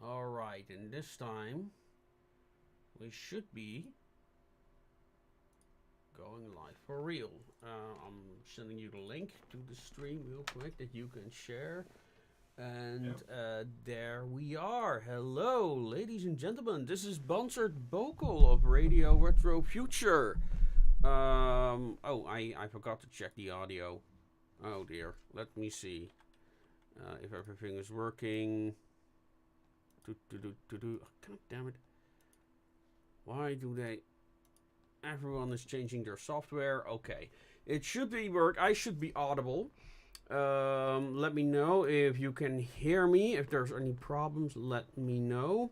Alright, and this time we should be going live for real. I'm sending you the link to the stream real quick that you can share. And there we are. Hello, ladies and gentlemen. This is Bonsert Bokel of Radio Retrofuture. I forgot to check the audio. Oh dear. Let me see if everything is working. Oh, God damn it. Why do they... Everyone is changing their software. Okay. It should be work. I should be audible. Let me know if you can hear me. If there's any problems, let me know.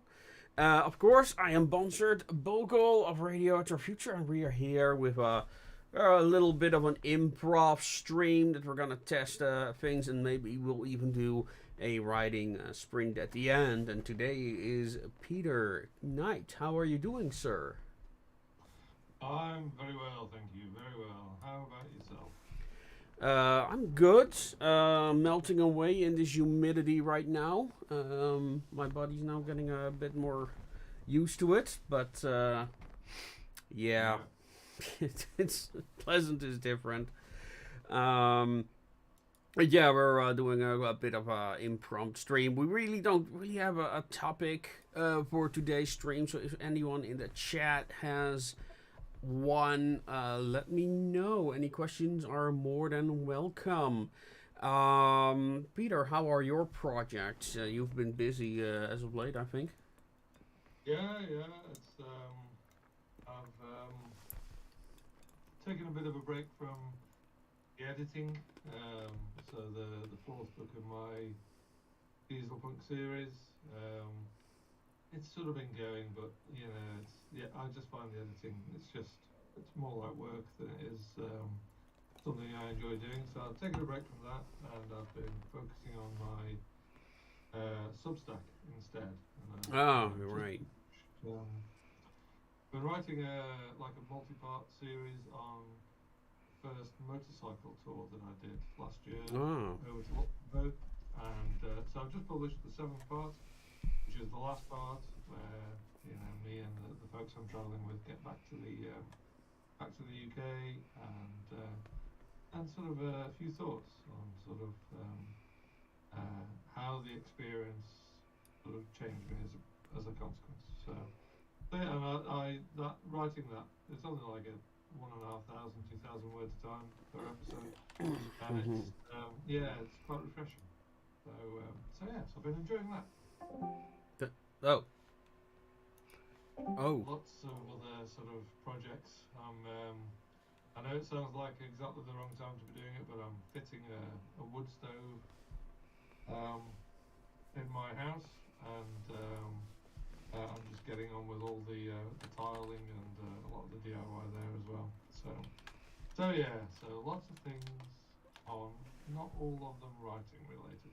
Of course, I am Bonsert Bokel of Radio Retrofuture, and we are here with a little bit of an improv stream that we're gonna test things, and maybe we'll even do a writing sprint at the end. And today is Peter Knight. How are you doing, sir? I'm very well, thank you. Very well. How about yourself? I'm good. Melting away in this humidity right now. My body's now getting a bit more used to it, but yeah. It's pleasant is different. Yeah, we're doing a bit of a impromptu stream. We don't really have a topic for today's stream, so if anyone in the chat has one, let me know. Any questions are more than welcome. Peter, how are your projects? You've been busy as of late, I think. Yeah. It's I've taken a bit of a break from the editing. So the fourth book of my Dieselpunk series. It's sort of been going, but I just find the editing, it's more like work than it is something I enjoy doing. So I've taken a break from that, and I've been focusing on my Substack instead. Right. Been writing a multi-part series on the first motorcycle tour that I did last year over to Luxembourg, and so I've just published the 7th part, which is the last part where me and the folks I'm travelling with get back to the UK, and sort of a few thoughts on sort of how the experience sort of changed me as a consequence. So yeah, and writing that, it's something like a 1,500, 2,000 words a time per episode, and it's quite refreshing. So yes, I've been enjoying that. Lots of other sort of projects. I know it sounds like exactly the wrong time to be doing it, but I'm fitting a wood stove in my house, and I'm just getting on with all the tiling and a lot of the DIY there as well. So lots of things on, not all of them writing related.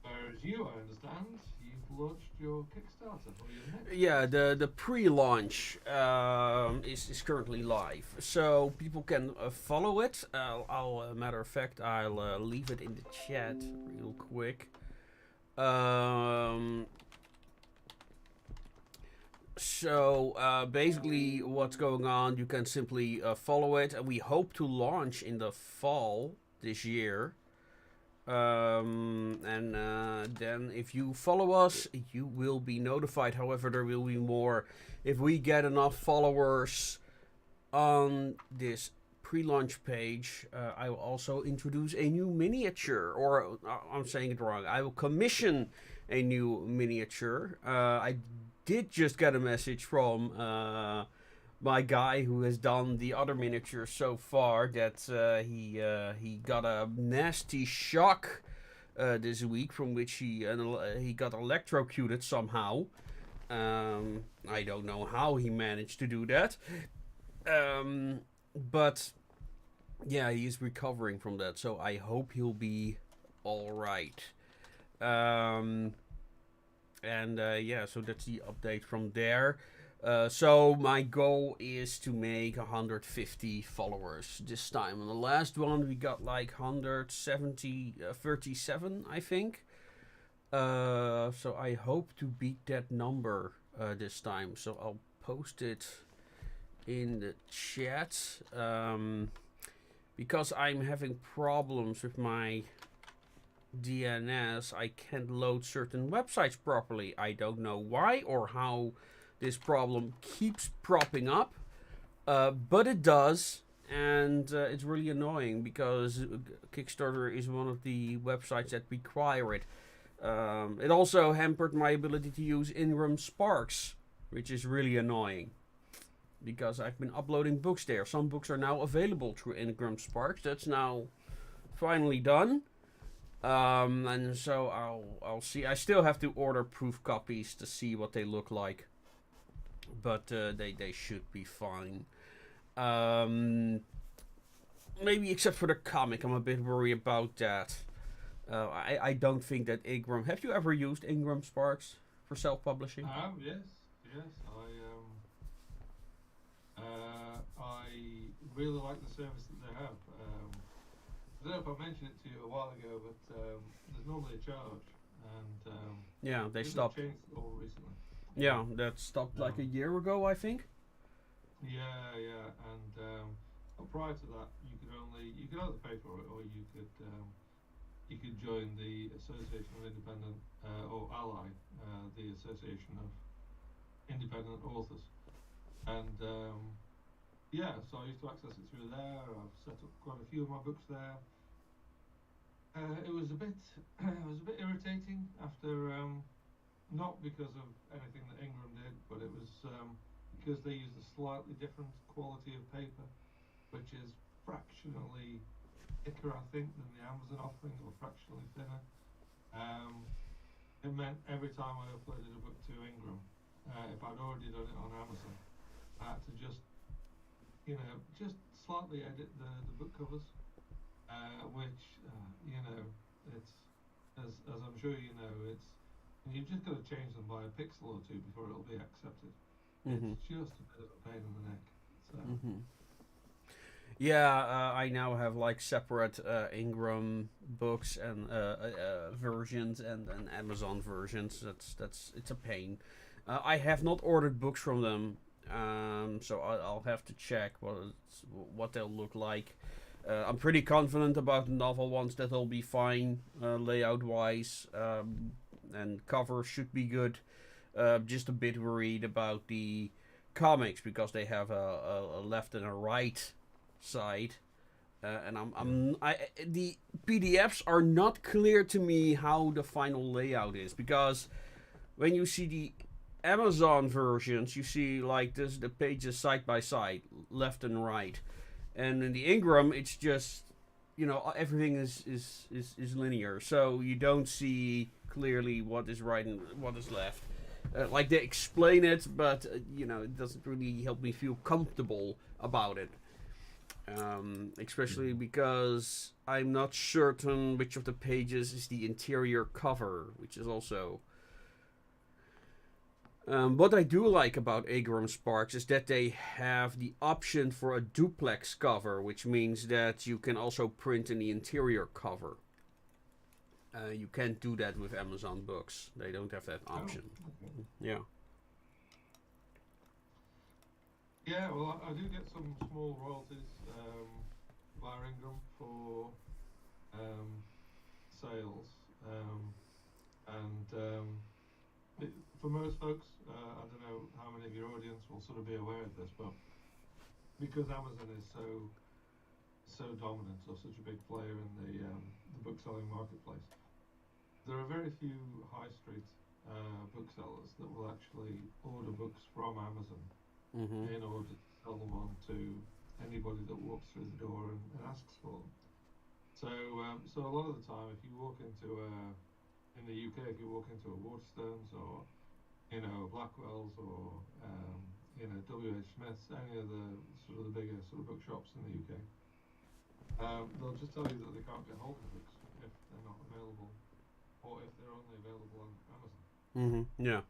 Whereas you, I understand, you've launched your Kickstarter for your next. Yeah, the pre-launch is currently live, so people can follow it. Matter of fact, I'll leave it in the chat real quick. So basically, what's going on? You can simply follow it, and we hope to launch in the fall this year. Then if you follow us, you will be notified. However, there will be more. If we get enough followers on this pre-launch page, I will also introduce a new miniature, or I'm saying it wrong. I will commission a new miniature. I did just get a message from my guy who has done the other miniatures so far that he got a nasty shock this week, from which he got electrocuted somehow. I don't know how he managed to do that, but yeah, he's recovering from that, so I hope he'll be all right. So that's the update from there. So my goal is to make 150 followers this time. On the last one we got like 137, I think. So I hope to beat that number this time. So I'll post it in the chat. Because I'm having problems with my DNS, I can't load certain websites properly. I don't know why or how this problem keeps propping up, but it does, and it's really annoying because Kickstarter is one of the websites that require it. It also hampered my ability to use Ingram Sparks, which is really annoying because I've been uploading books there. Some books are now available through Ingram Sparks. That's now finally done. And so I'll see. I still have to order proof copies to see what they look like, but they should be fine. Maybe except for the comic, I'm a bit worried about that. I don't think that Ingram. Have you ever used Ingram Sparks for self-publishing? Yes. I really like the service that they have. I don't know if I mentioned it to you a while ago, but there's normally a charge, and yeah, they stopped. Changed it all recently. Yeah, that stopped like a year ago, I think. Yeah, and prior to that, you could either pay for it or you could join the Association of Independent or Ally, the Association of Independent Authors, and yeah, so I used to access it through there. I've set up quite a few of my books there. It was a bit irritating after, not because of anything that Ingram did, but it was because they used a slightly different quality of paper, which is fractionally thicker, I think, than the Amazon offering, or fractionally thinner. It meant every time I uploaded a book to Ingram, if I'd already done it on Amazon, I had to just slightly edit the book covers, which it's as I'm sure you know, you've just got to change them by a pixel or two before it'll be accepted. Mm-hmm. It's just a bit of a pain in the neck. So. Mm-hmm. Yeah, I now have like separate Ingram books and versions and Amazon versions. It's a pain. I have not ordered books from them, so I'll have to check what they'll look like. I'm pretty confident about the novel ones that they'll be fine layout wise, and cover should be good. Just a bit worried about the comics because they have a left and a right side, and the PDFs are not clear to me how the final layout is, because when you see the Amazon versions, you see like this, the pages side by side, left and right, and in the Ingram it's just everything is linear, so you don't see clearly what is right and what is left. Like they explain it, but it doesn't really help me feel comfortable about it. Especially because I'm not certain which of the pages is the interior cover, which is also... what I do like about Ingram Sparks is that they have the option for a duplex cover, which means that you can also print in the interior cover. You can't do that with Amazon books. They don't have that option. Oh, okay. Yeah. Yeah, well, I do get some small royalties via Ingram for sales, and for most folks, I don't know how many of your audience will sort of be aware of this, but because Amazon is so dominant, or such a big player in the book-selling marketplace, there are very few high street booksellers that will actually order books from Amazon in order to sell them on to anybody that walks through the door and asks for them. So a lot of the time, if you walk into in the UK, if you walk into a Waterstones or Blackwell's or WH Smith's, any of the sort of the bigger sort of bookshops in the UK, they'll just tell you that they can't get hold of books if they're not available, or if they're only available on Amazon. Yeah.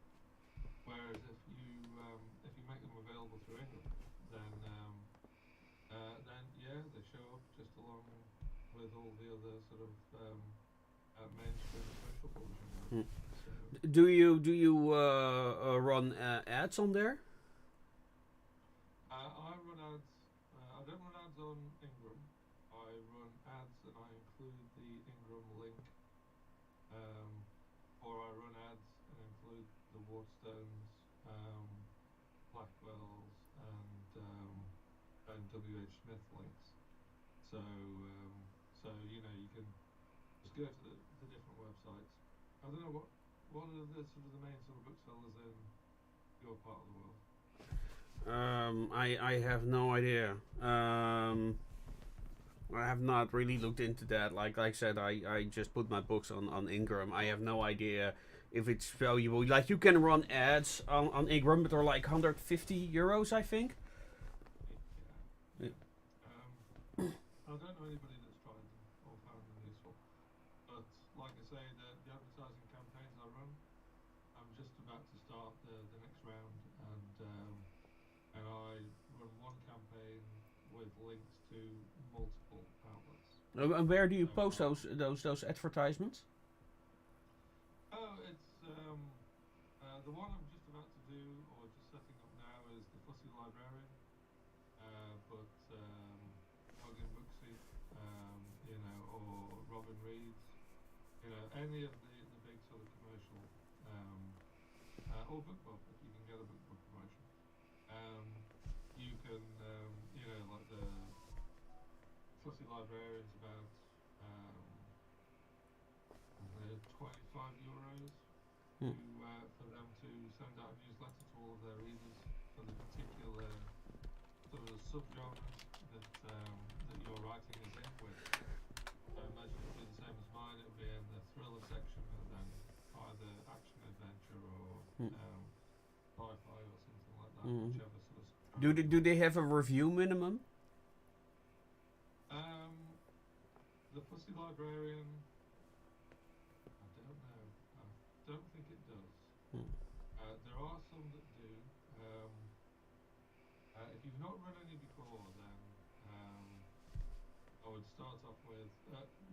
Whereas if you make them available through Ingram, then yeah, they show up just along with all the other sort of mainstream commercial publishing. So Do you run ads on there? I run ads. I don't run ads on Ingram. I run ads and I include the Ingram link, um, or I run ads and include the Waterstones, Blackwells, and WH Smith links. So you know, you can just go to the different websites. I don't know what are the sort of the main sort of booksellers in your part of the world. I have no idea. I have not really looked into that. Like I said, I just put my books on Ingram. I have no idea if it's valuable. Like you can run ads on Ingram, but they're like €150, I think. Yeah. I don't know anybody that's tried them or found them useful. But like I say, the advertising campaigns I run, I'm just about to start the next round, and I run one campaign with links to multiple outlets. And where do you So post those advertisements? it's the one I'm just about to do or just setting up now is the Fussy Librarian, but Bargain Booksy, you know, or Robin Reed's, you know, any of the big sort of commercial, or BookBub if you can get a BookBub promotion. You can, you know, like the Fussy Librarian's about, I don't know, €25 Hmm. for them to send out a newsletter to all of their readers for the particular sort of subgenres that your writing is in. Which I imagine it would be the same as mine. It would be in the thriller section, and then either action adventure or Hmm. sci-fi or something like that, Mm. whichever sort of. Do they have a review minimum? The Fussy Librarian, I don't know. I don't think it does. Hmm. There are some that do. If you've not run any before, then I would start off with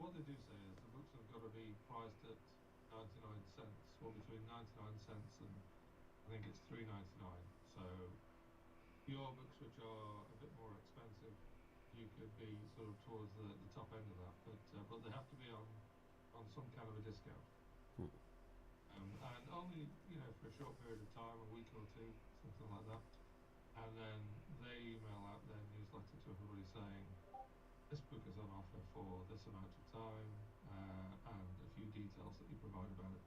what they do say is the books have got to be priced at 99 cents, or between 99 cents and I think it's $3.99. So your books, which are a bit more expensive, you could be sort of towards the top end of that, but they have to be on some kind of a discount. Hmm. And only, you know, for a short period of time, a week or two, something like that. And then they email out their newsletter to everybody saying, this book is on offer for this amount of time, and a few details that you provide about it.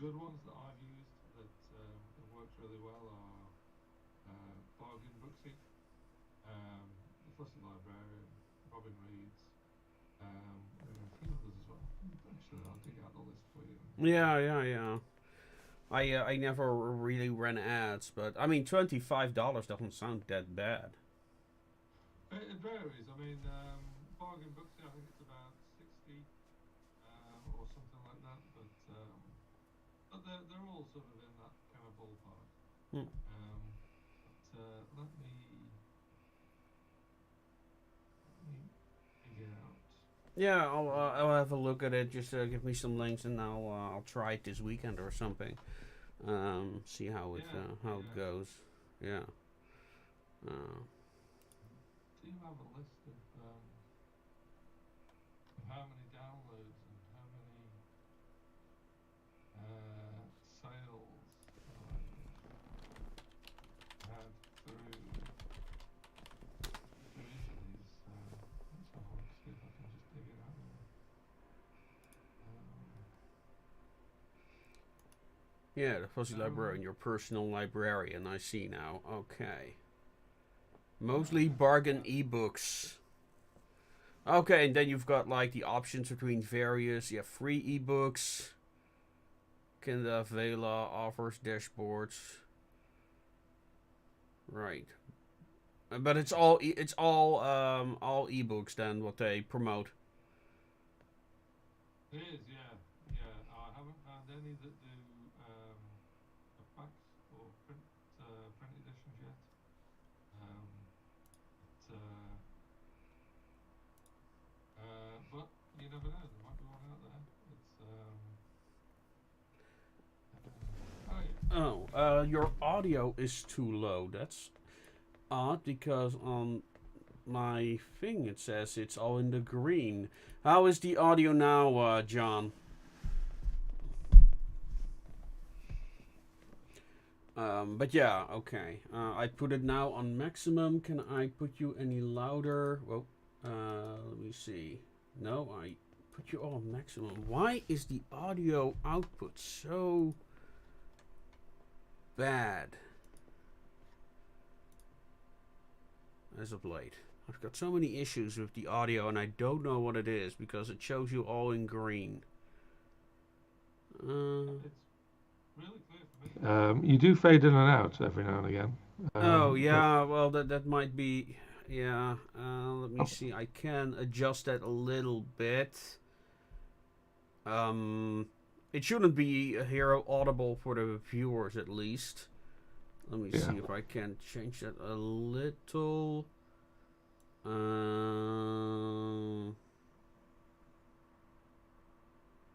Good ones that I've used that have worked really well are Bargain Booksy, the Fussy Librarian, Robin Reed's, and a few others as well. Actually, I'll dig out the list for you. Yeah. I never really ran ads, but I mean $25 doesn't sound that bad. It varies. I mean, Bargain Booksy, I think it's about 60 or something like that, but they're all sort of in that kind of ballpark. Hmm. Let me dig it out. Yeah, I'll have a look at it. Just give me some links, and I'll try it this weekend or something. See how it goes. Yeah. Do you have a list of how many downloads and how many sales I've had through each of these? Let's have a look, see if I can just dig it out there. Yeah, the Fuzzy Librarian, your personal librarian. I see now. Okay. Mostly bargain ebooks. Okay, and then you've got like the options between various. You have free ebooks. Kinda Vela offers dashboards. Right. But it's all ebooks then what they promote. It is, yeah. I haven't found any that do packs or print editions yet. But you never know. There might be one out there. It's your audio is too low. That's odd because on my thing it says it's all in the green. How is the audio now, John? But yeah, okay. I put it now on maximum. Can I put you any louder? Well, let me see. No, I put you all on maximum. Why is the audio output so bad as of late? I've got so many issues with the audio and I don't know what it is because it shows you all in green. It's really clear for me. You do fade in and out every now and again. Oh yeah, well that might be, yeah. Let me see. I can adjust that a little bit. It shouldn't be here audible for the viewers at least. Let me see if I can change that a little.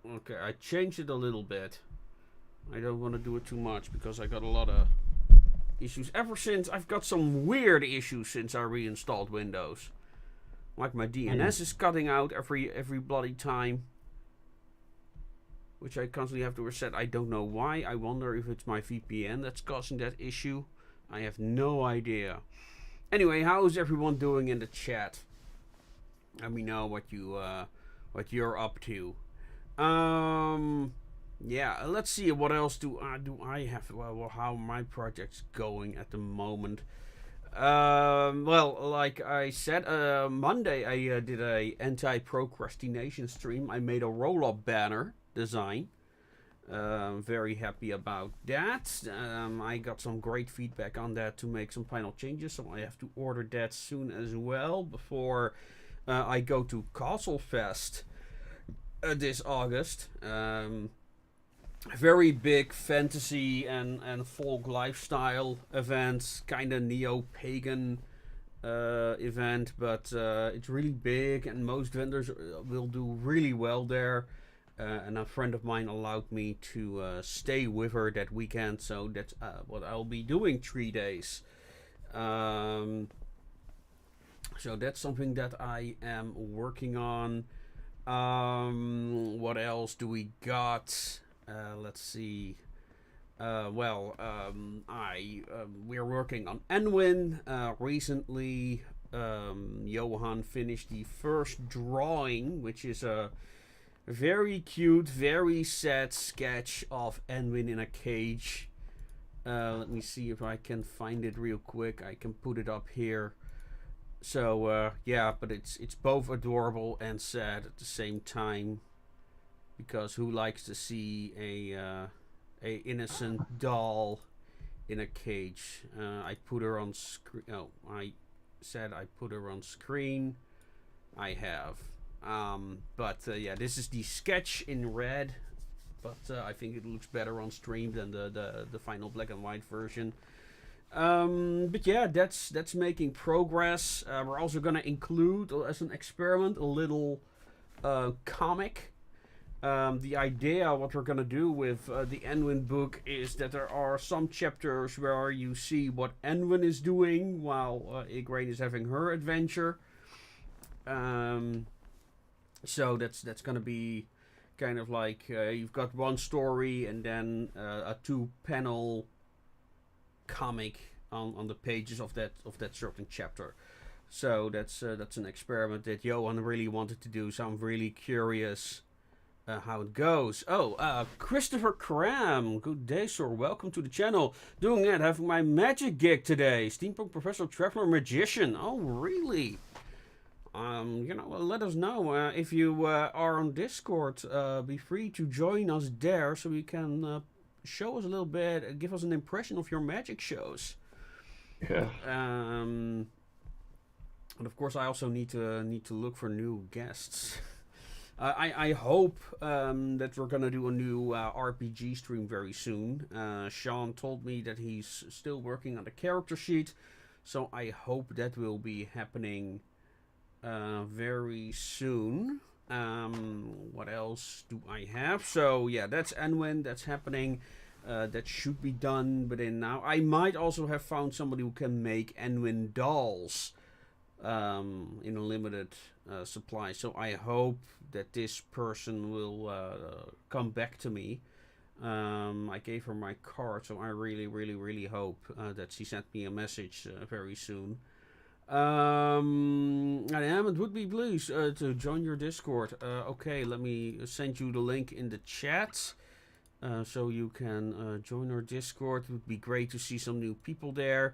Okay, I changed it a little bit. I don't want to do it too much because I got a lot of issues ever since. I've got some weird issues since I reinstalled Windows. Like my DNS is cutting out every bloody time, which I constantly have to reset. I don't know why. I wonder if it's my VPN that's causing that issue. I have no idea. Anyway, how is everyone doing in the chat? Let me know what you're up to. Yeah, let's see. What else do I have? Well, how my project's going at the moment. Well, like I said, Monday I did a anti-procrastination stream. I made a roll-up banner design. Very happy about that. I got some great feedback on that to make some final changes, so I have to order that soon as well before I go to Castlefest this August. Very big fantasy and folk lifestyle event, kind of neo-pagan event, but it's really big and most vendors will do really well there. And a friend of mine allowed me to stay with her that weekend, so that's what I'll be doing 3 days. So that's something that I am working on. What else do we got? Let's see. We're working on Enwin. Recently, Johan finished the first drawing, which is a very cute, very sad sketch of Enwin in a cage. Let me see if I can find it real quick. I can put it up here. So yeah, but it's both adorable and sad at the same time, because who likes to see a innocent doll in a cage? I put her on screen. Oh, I said I put her on screen. I have. But yeah, this is the sketch in red, but I think it looks better on stream than the final black and white version. But yeah, that's making progress. We're also gonna include as an experiment a little comic. The idea, what we're gonna do with the Enwin book, is that there are some chapters where you see what Enwin is doing while Igraine is having her adventure. So that's gonna be kind of like you've got one story and then a 2-panel comic on the pages of that certain chapter. So that's an experiment that Johan really wanted to do. So I'm really curious how it goes. Oh, Christopher Cram, good day, sir. Welcome to the channel. Doing that, having my magic gig today. Steampunk Professor Traveler Magician. Oh, really? Let us know if you are on Discord. Be free to join us there so we can show us a little bit, give us an impression of your magic shows. Yeah. And of course, I also need to look for new guests. I hope that we're gonna do a new RPG stream very soon. Sean told me that he's still working on the character sheet, so I hope that will be happening very soon. What else do I have? So yeah, that's Enwin. That's happening. That should be done within now. I might also have found somebody who can make Enwin dolls in a limited supply. So I hope that this person will come back to me. I gave her my card, so I really hope that she sent me a message very soon. And it would be pleased to join your Discord. Okay, let me send you the link in the chat. So you can join our Discord. It would be great to see some new people there.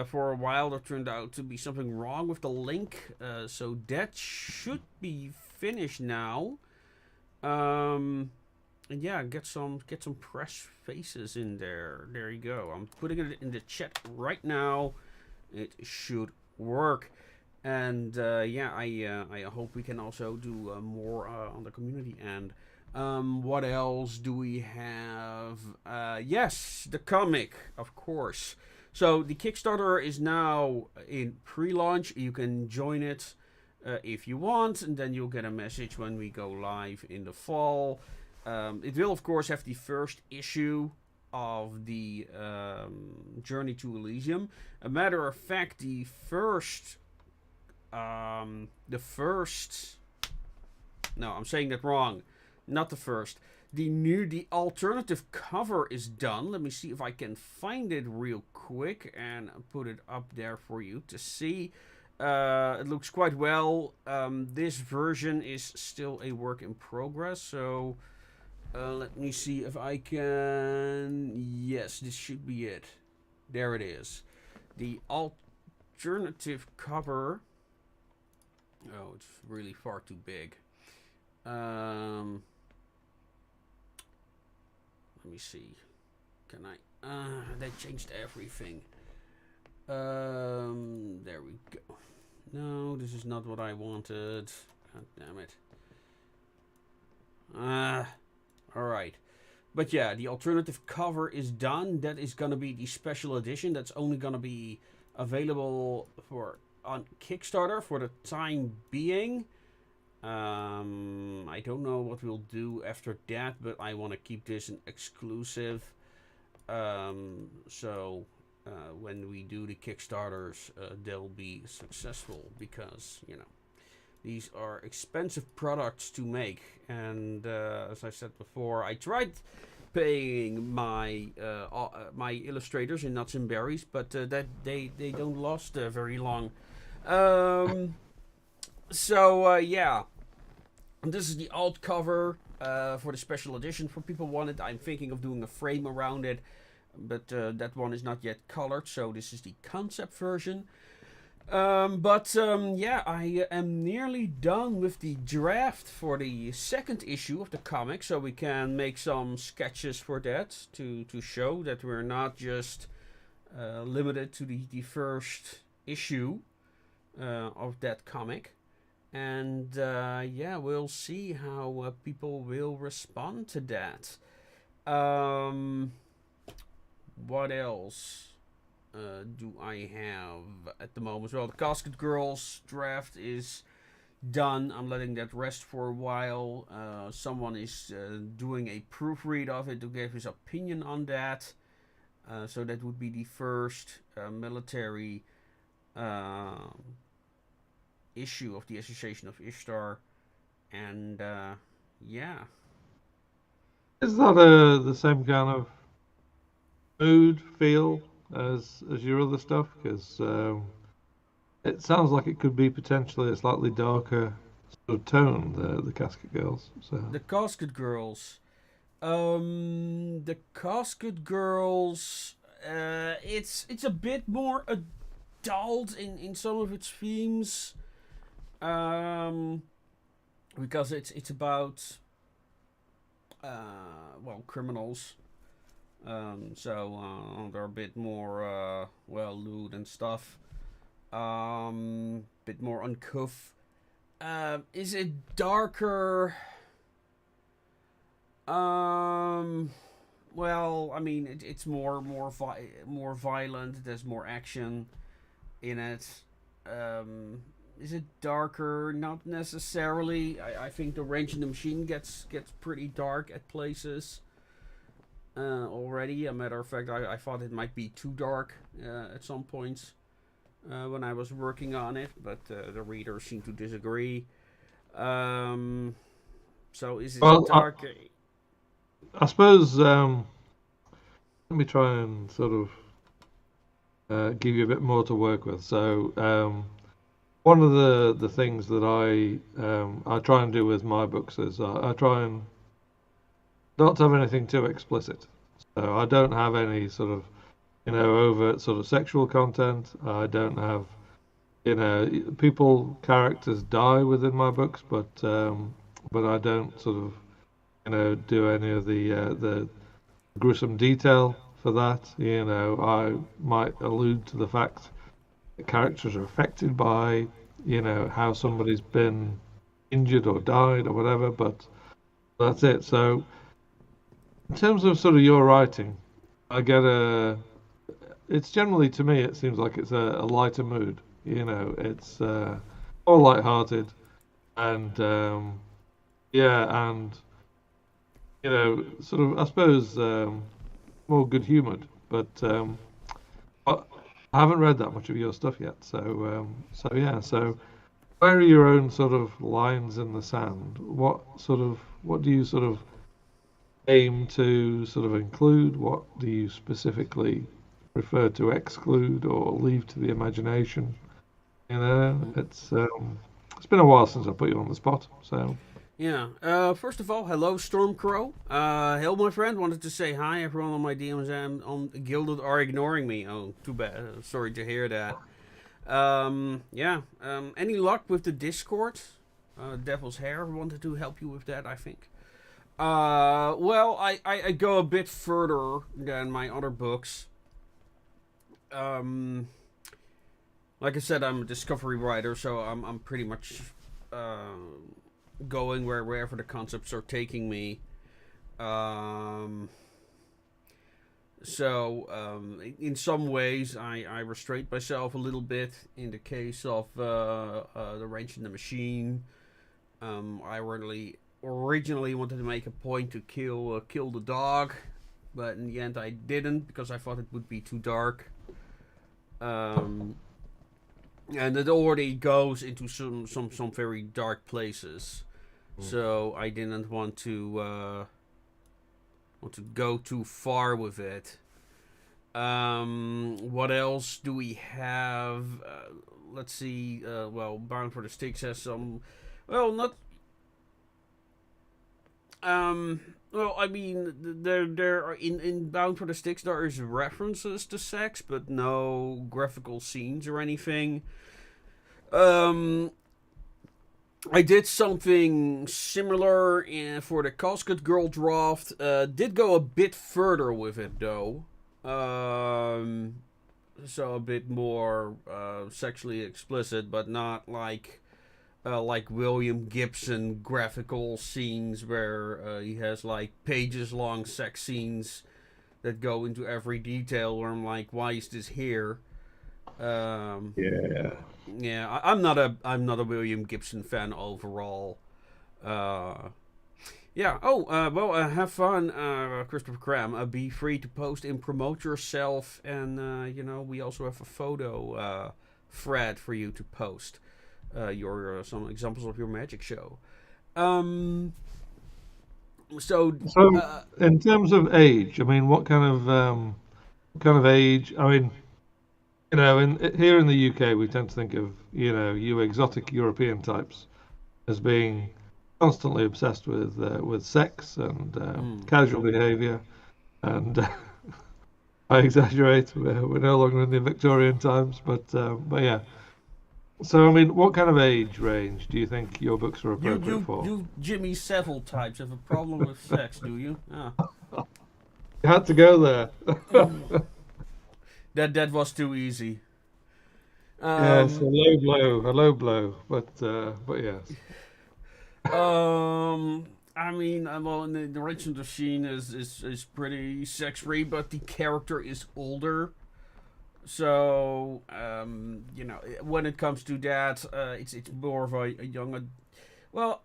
For a while there turned out to be something wrong with the link. So that should be finished now. And yeah, get some fresh faces in there. There you go. I'm putting it in the chat right now. It should work. And yeah, I hope we can also do more on the community end. What else do we have? Yes, the comic, of course. So the Kickstarter is now in pre-launch. You can join it if you want, and then you'll get a message when we go live in the fall. It will, of course, have the first issue of the Journey to Elysium. A matter of fact, the first... No, I'm saying that wrong. Not the first. The alternative cover is done. Let me see if I can find it real quick and put it up there for you to see. It looks quite well. This version is still a work in progress, so let me see if I can... Yes, this should be it. There it is. The alternative cover... Oh, it's really far too big. Let me see. Can I... they changed everything. There we go. No, this is not what I wanted. God damn it. Alright. But yeah, the alternative cover is done. That is gonna be the special edition. That's only gonna be available on Kickstarter for the time being. I don't know what we'll do after that, but I want to keep this an exclusive. So when we do the Kickstarters, they'll be successful because, you know, these are expensive products to make. And as I said before, I tried paying my my illustrators in Nuts and Berries, but that they don't last very long. So yeah, and this is the alt cover for the special edition. For people who want it, I'm thinking of doing a frame around it, but that one is not yet colored, so this is the concept version. Yeah, I am nearly done with the draft for the second issue of the comic, so we can make some sketches for that to show that we're not just limited to the first issue of that comic. And yeah, we'll see how people will respond to that. What else do I have at the moment? Well, the Casket Girls draft is done. I'm letting that rest for a while. Someone is doing a proofread of it to give his opinion on that. So that would be the first military issue of the Association of Ishtar. And yeah. Is that the same kind of mood, feel as your other stuff? Because it sounds like it could be potentially a slightly darker sort of tone, the Casket Girls. So. The Casket Girls. The Casket Girls, it's a bit more adult in some of its themes. Because it's about well, criminals. So they're a bit more well, lewd and stuff. Bit more uncouth. Is it darker? Well, I mean, it's more violent. There's more action in it. Is it darker? Not necessarily. I think the Range in the Machine gets pretty dark at places. already. A matter of fact, I thought it might be too dark at some points when I was working on it, but the readers seem to disagree. So is it Well, dark? I suppose let me try and sort of give you a bit more to work with. So one of the things that I try and do with my books is I try and not have anything too explicit. So I don't have any sort of overt sort of sexual content. I don't have characters die within my books, but I don't sort of do any of the gruesome detail for that. I might allude to the fact that characters are affected by how somebody's been injured or died or whatever, but that's it. So in terms of sort of your writing, I get it's generally, to me, it seems like it's a lighter mood. It's more light-hearted, and yeah, and sort of, I suppose, more good-humored. But I haven't read that much of your stuff yet, so yeah. So where are your own sort of lines in the sand? What do you sort of aim to sort of include? What do you specifically prefer to exclude or leave to the imagination? It's been a while since I put you on the spot, so. Yeah. First of all, hello, Stormcrow. Hail, my friend. Wanted to say hi. Everyone on my DMs and on Gilded are ignoring me. Oh, too bad. Sorry to hear that. Yeah. Any luck with the Discord? Devil's Hair wanted to help you with that, I think. Well, I go a bit further than my other books. Like I said, I'm a discovery writer, so I'm pretty much going wherever the concepts are taking me. In some ways, I restrained myself a little bit. In the case of the Wrench in the Machine, I originally wanted to make a point to kill the dog, but in the end I didn't because I thought it would be too dark. And it already goes into some very dark places. So I didn't want to go too far with it. What else do we have? Let's see. Well, Bound for the Sticks has some. Well, not. Well, I mean, there are in Bound for the Sticks there is references to sex, but no graphical scenes or anything. I did something similar for the Casket Girl draft. Did go a bit further with it though. So a bit more sexually explicit, but not like William Gibson graphical scenes where he has like pages long sex scenes that go into every detail. Where I'm like, why is this here? Yeah. Yeah, I'm not a William Gibson fan overall. Yeah. Oh, well, have fun, Christopher Cram. Be free to post and promote yourself, and we also have a photo thread for you to post your some examples of your magic show. So in terms of age, I mean, what kind of age? I mean, here in the UK, we tend to think of you exotic European types as being constantly obsessed with sex and casual behaviour, and I exaggerate. We're no longer in the Victorian times, but yeah. So I mean, what kind of age range do you think your books are appropriate for? You Jimmy Savile types have a problem with sex, do you? Ah. You had to go there. That was too easy. Yes, a low blow, but yes. I mean, well, the original scene is pretty sex free, but the character is older. So when it comes to that, it's more of a young. Well,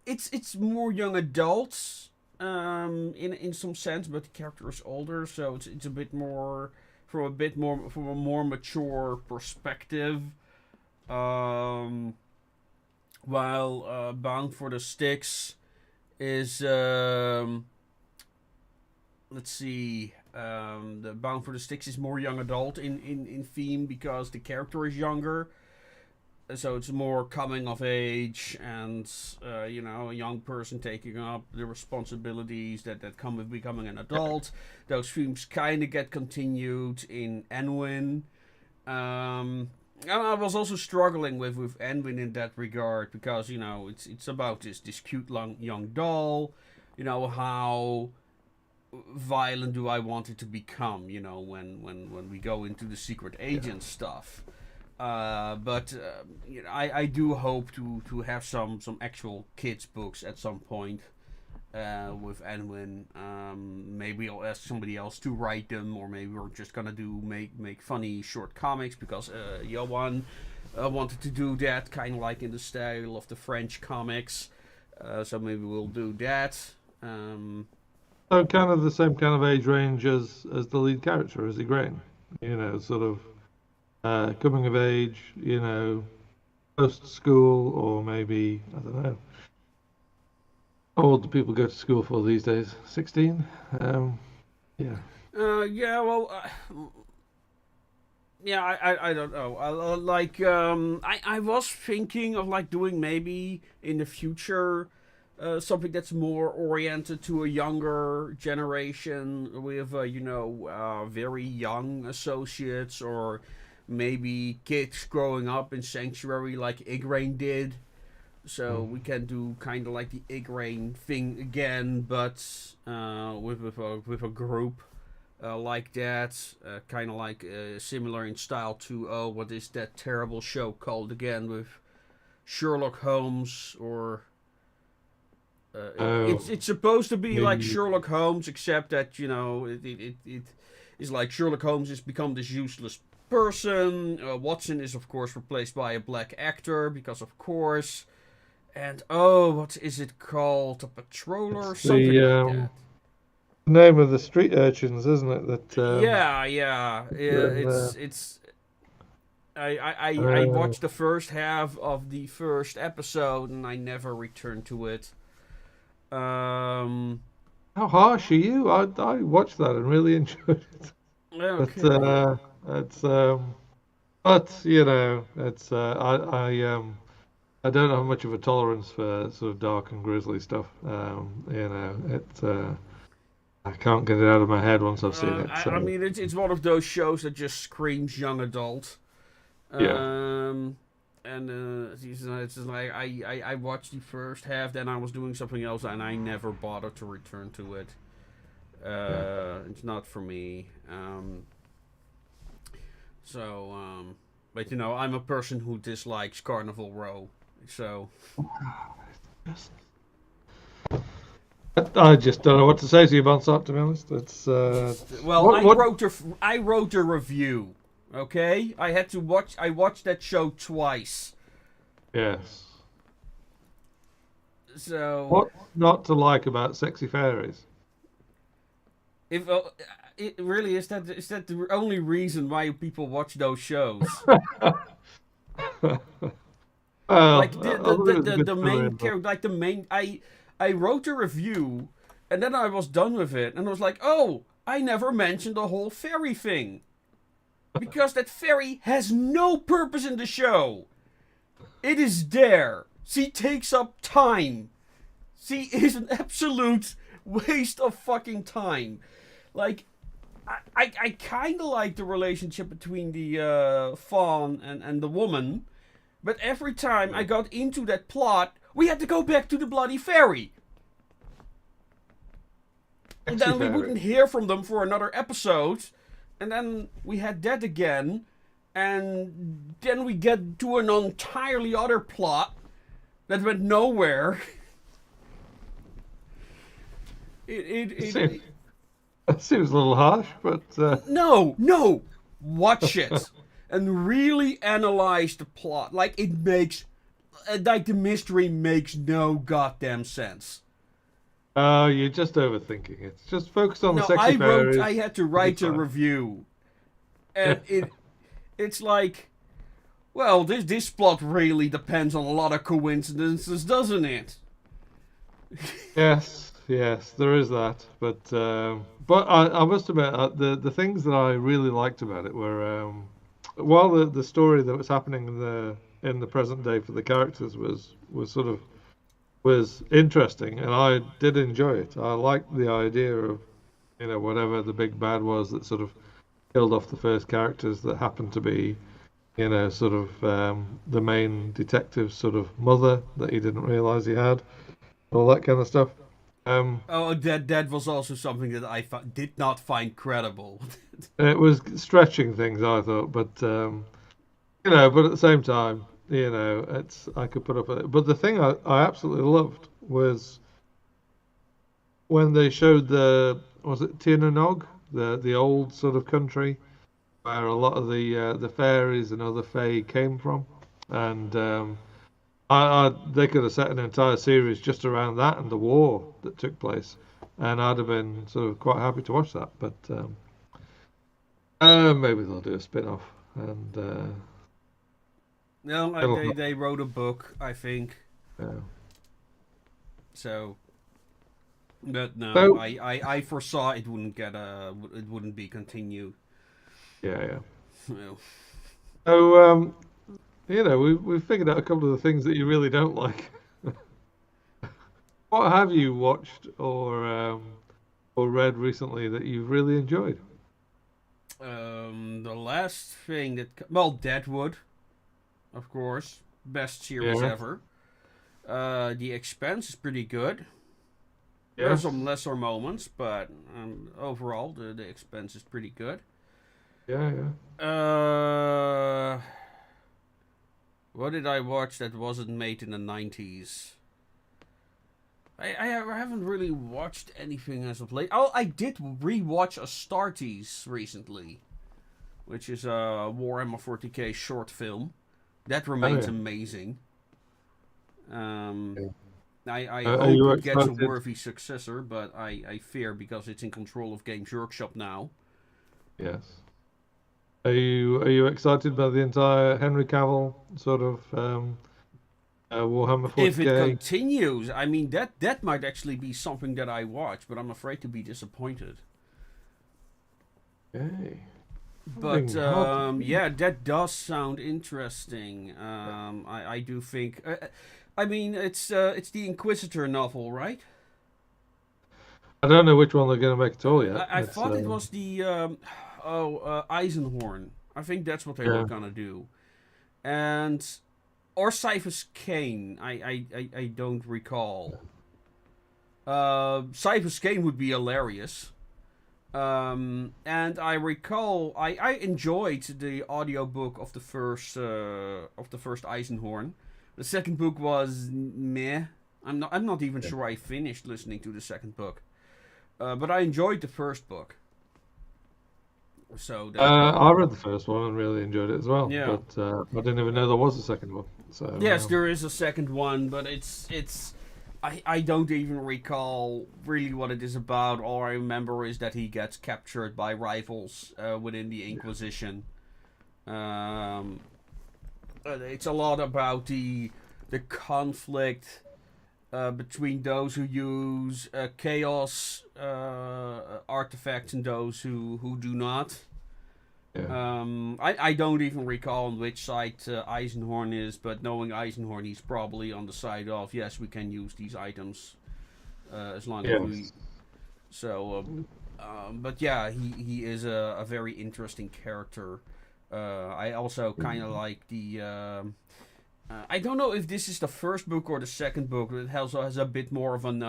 it's more young adults. in some sense, but the character is older, so it's a bit more from a more mature perspective. While Bound for the Sticks is let's see, the Bound for the Sticks is more young adult in theme because the character is younger. So it's more coming of age and, a young person taking up the responsibilities that come with becoming an adult. Those themes kind of get continued in Enwin. And I was also struggling with Enwin in that regard because, it's about this cute young doll. How violent do I want it to become, when we go into the secret agent stuff. But I do hope to have some actual kids books at some point with Enwin. Maybe I'll ask somebody else to write them, or maybe we're just gonna make funny short comics because Johan wanted to do that, kind of like in the style of the French comics. So maybe we'll do that. So kind of the same kind of age range as the lead character, is he Grain? Sort of. Coming of age, post school, or maybe, I don't know. How old do people go to school for these days? 16? Yeah. Yeah, well, I don't know. I was thinking of doing maybe in the future something that's more oriented to a younger generation with very young associates, or maybe kids growing up in Sanctuary like Igraine did. So we can do kind of like the Igraine thing again, but with a group like that. Kind of like similar in style to, what is that terrible show called again with Sherlock Holmes, or... it's supposed to be like Sherlock Holmes, except that, it is like Sherlock Holmes has become this useless person. Watson is of course replaced by a black actor because of course, and what is it called? A patroller or something like that. The name of the street urchins, isn't it? That yeah. It's. I watched the first half of the first episode and I never returned to it. How harsh are you? I watched that and really enjoyed it. Okay. But it's I don't have much of a tolerance for sort of dark and grisly stuff. I can't get it out of my head once I've seen it. So. I mean, it's one of those shows that just screams young adult. And it's just like I watched the first half, then I was doing something else, and I never bothered to return to it. It's not for me. But I'm a person who dislikes Carnival Row, so. I just don't know what to say to you about that, to be honest. It's I wrote a review. Okay, I watched that show twice. Yes. So. What not to like about Sexy Fairies? If it really is that the only reason why people watch those shows? Well, like the main character, like the main. I wrote a review, and then I was done with it, and I was like, oh, I never mentioned the whole fairy thing. Because that fairy has no purpose in the show. It is there. She takes up time. She is an absolute waste of fucking time. Like, I kind of like the relationship between the fawn and the woman. But every time I got into that plot, we had to go back to the bloody fairy. And then we wouldn't hear from them for another episode. And then we had that again. And then we get to an entirely other plot that went nowhere. It seems a little harsh, but... No! Watch it. And really analyze the plot. Like, the mystery makes no goddamn sense. Oh, you're just overthinking it. Just focus on the No, sexy I fairies. had to You'll be write a fine. review, and it's like, well, this plot really depends on a lot of coincidences, doesn't it? Yes, yes, there is that. But I must admit, the things that I really liked about it were while the story that was happening in the present day for the characters was sort of was interesting, and I did enjoy it. I liked the idea of, whatever the big bad was that sort of killed off the first characters that happened to be, sort of the main detective's sort of mother that he didn't realize he had, all that kind of stuff. Um, Oh, that was also something that I did not find credible. it was stretching things, I thought, but but at the same time, it's I could put up with it. But the thing I absolutely loved was when they showed was it Tiernanog, the old sort of country where a lot of the fairies and other fae came from, and they could have set an entire series just around that and the war that took place, and I'd have been sort of quite happy to watch that. But maybe they'll do a spin-off, and No, it'll, they wrote a book, I think. yeah. So, but no, So I foresaw it wouldn't be continued. yeah, yeah. No. So we figured out a couple of the things that you really don't like. What have you watched or read recently that you've really enjoyed? The last thing well, Deadwood, of course, best series Yeah. ever. The Expanse is pretty good. There are Yes. some lesser moments, but overall, the Expanse is pretty good. Yeah, yeah. Uh, what did I watch that wasn't made in the 90s? I haven't really watched anything as of late. Oh, I did rewatch Astartes recently, which is a Warhammer 40k short film. That Oh, remains yeah. amazing. Um, Yeah. I Are hope you it gets a excited? worthy successor, but I fear because it's in control of Games Workshop now. Yes. Are you excited by the entire Henry Cavill sort of Warhammer If it 40k? continues, I mean that might actually be something that I watch, but I'm afraid to be disappointed. Okay. But Something hard to beat. yeah, that does sound interesting. I do think. I mean, it's the Inquisitor novel, right? I don't know which one they're going to make at all yet. I It's thought it was the Eisenhorn. I think that's what they were yeah, gonna do, and or Cyphus Kane. I don't recall. Cyphus Kane would be hilarious. And I recall I enjoyed the audiobook of the first Eisenhorn. The second book was meh. I'm not even yeah. sure I finished listening to the second book. But I enjoyed the first book. So that I read the first one and really enjoyed it as well, yeah. but I didn't even know there was a second one. So Yes, there is a second one, but it's I don't even recall really what it is about. All I remember is that he gets captured by rivals within the Inquisition. Um, it's a lot about the conflict between those who use chaos artifacts and those who do not. yeah, I don't even recall on which side Eisenhorn is, but knowing Eisenhorn, he's probably on the side of yes, we can use these items as long as we. yes, So, but yeah, he is a very interesting character. I also kind of like the. I don't know if this is the first book or the second book. But it also has a bit more of an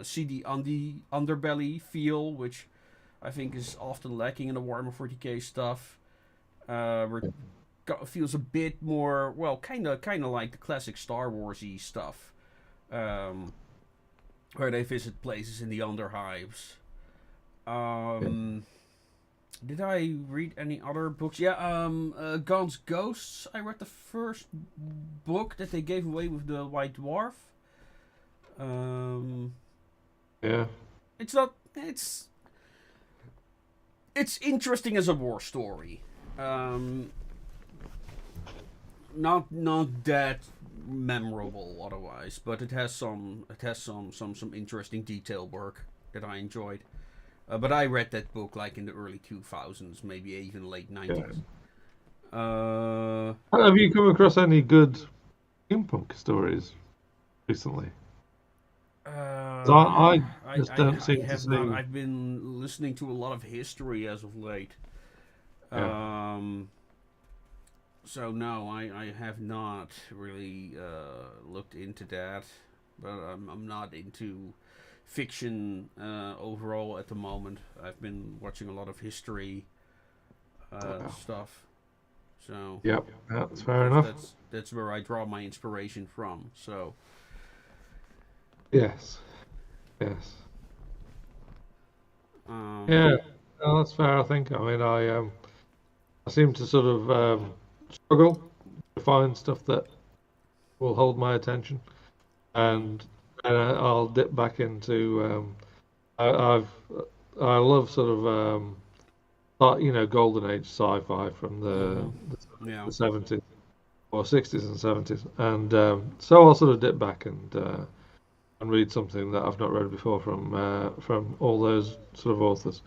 seedy on the underbelly feel, which I think is often lacking in the Warhammer 40k stuff. Where feels a bit more well, kind of like the classic Star Warsy stuff, where they visit places in the Underhives. yeah. Did I read any other books? Yeah, Gaunt's Ghosts. I read the first book that they gave away with the White Dwarf. Yeah. It's not. It's interesting as a war story. Not that memorable otherwise, but it has some interesting detail work that I enjoyed. But I read that book like in the early 2000s, maybe even late Yeah. 90s. Uh, Have you come across any good steampunk stories recently? 'Cause uh, I I, just I don't I seem to have not. see. I've been listening to a lot of history as of late. Yeah. Um, so no, I have not really looked into that, but I'm not into fiction overall at the moment. I've been watching a lot of history Yeah. stuff, so Yep. That's fair because enough. that's where I draw my inspiration from. So Yes. Yes. um, Yeah. No, that's fair. I think. I mean, I seem to sort of struggle to find stuff that will hold my attention, mm, and I'll dip back into. I've I love sort of golden age sci-fi from mm-hmm, yeah. the 70s or 60s and 70s, and so I'll sort of dip back and read something that I've not read before from all those sort of authors.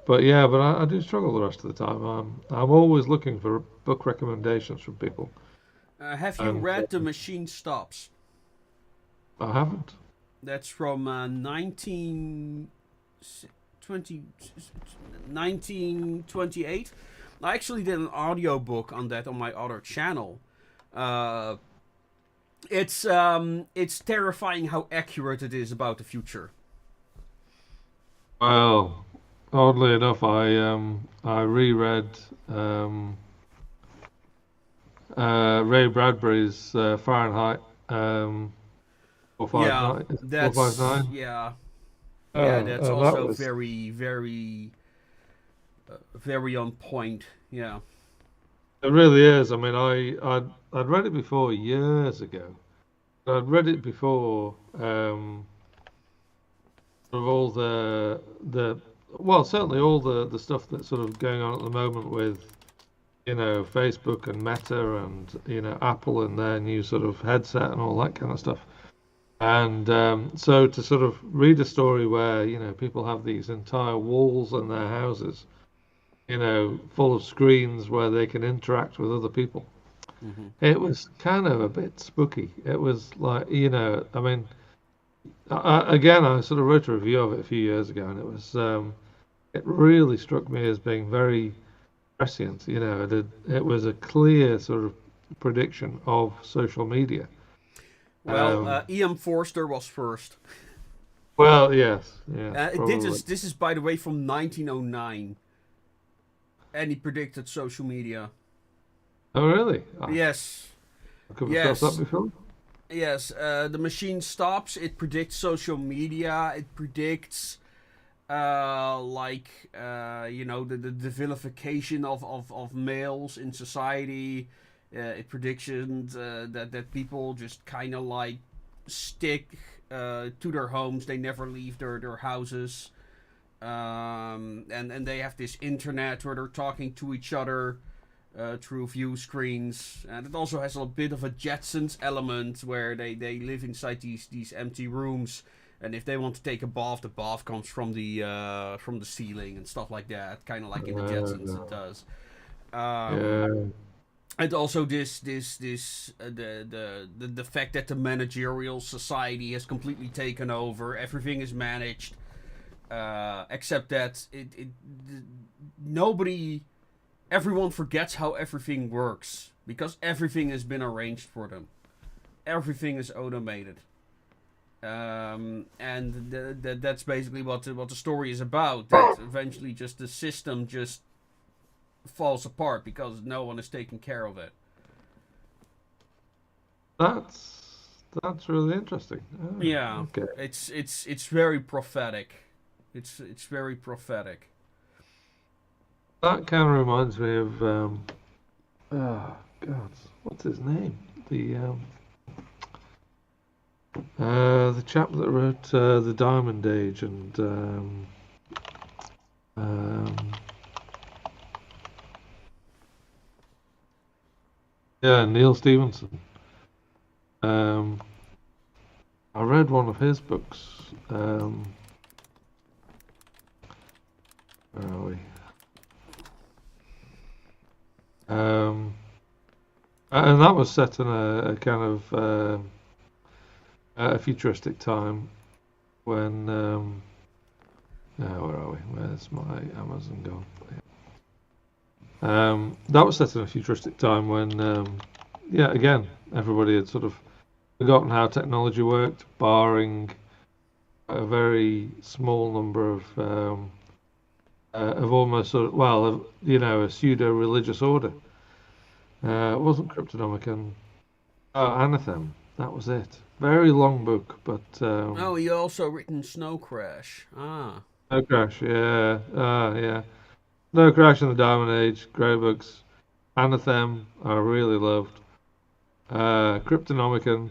But yeah, but I do struggle the rest of the time. I'm always looking for book recommendations from people, Have you and read The Machine Stops? I haven't. That's from 1928. I actually did an audiobook on that on my other channel. Uh, it's terrifying how accurate it is about the future. Well, oddly enough, I reread um, Ray Bradbury's Fahrenheit Yeah, 459. Is it that's 459? yeah, yeah. Oh, That's and that also was very on point. Yeah. it. Really is. I mean, I'd read it before years ago. I'd read it before sort of all the well, certainly all the stuff that's sort of going on at the moment with Facebook and Meta and Apple and their new sort of headset and all that kind of stuff. And so to sort of read a story where people have these entire walls in their houses, full of screens where they can interact with other people. Hmm. It was kind of a bit spooky. It was like, I mean, again, I sort of wrote a review of it a few years ago, and it really struck me as being very prescient. It was a clear sort of prediction of social media. Well, Um, E.M. Forster was first. well, yes, yes, probably. This is by the way from 1909, and he predicted social media. Oh, really? I Yes, come across that yes, before. yes. The machine stops. It predicts social media. It predicts the vilification of males in society. It predictions that people just kind of like stick to their homes. They never leave their houses. And they have this internet where they're talking to each other through view screens. And it also has a bit of a Jetsons element where they live inside these empty rooms. And if they want to take a bath, the bath comes from the ceiling and stuff like that, kind of like in the Jetsons it does. Um, Yeah, and also the fact that the managerial society has completely taken over, everything is managed, except that nobody, everyone forgets how everything works because everything has been arranged for them. Everything is automated. And that's basically what the story is about. That eventually just the system just falls apart because no one is taking care of it. that's really interesting. Oh, Yeah, okay. it's very prophetic. It's very prophetic. That kind of reminds me of oh God, what's his name? The The chap that wrote The Diamond Age and um, yeah, Neil Stevenson. Um, I read one of his books. Where are we? And that was set in a kind of a futuristic time when where are we? Where's my Amazon gone? That was set in a futuristic time when yeah, again, everybody had sort of forgotten how technology worked, barring a very small number of almost sort of, well, you know, a pseudo religious order. It wasn't Cryptonomicon. Oh, Anathem. That was it. Very long book, but Oh, you also written Snow Crash. Ah. No Crash. Yeah, yeah. No Crash in the Diamond Age. Grey books. Anathem. I really loved. Cryptonomicon.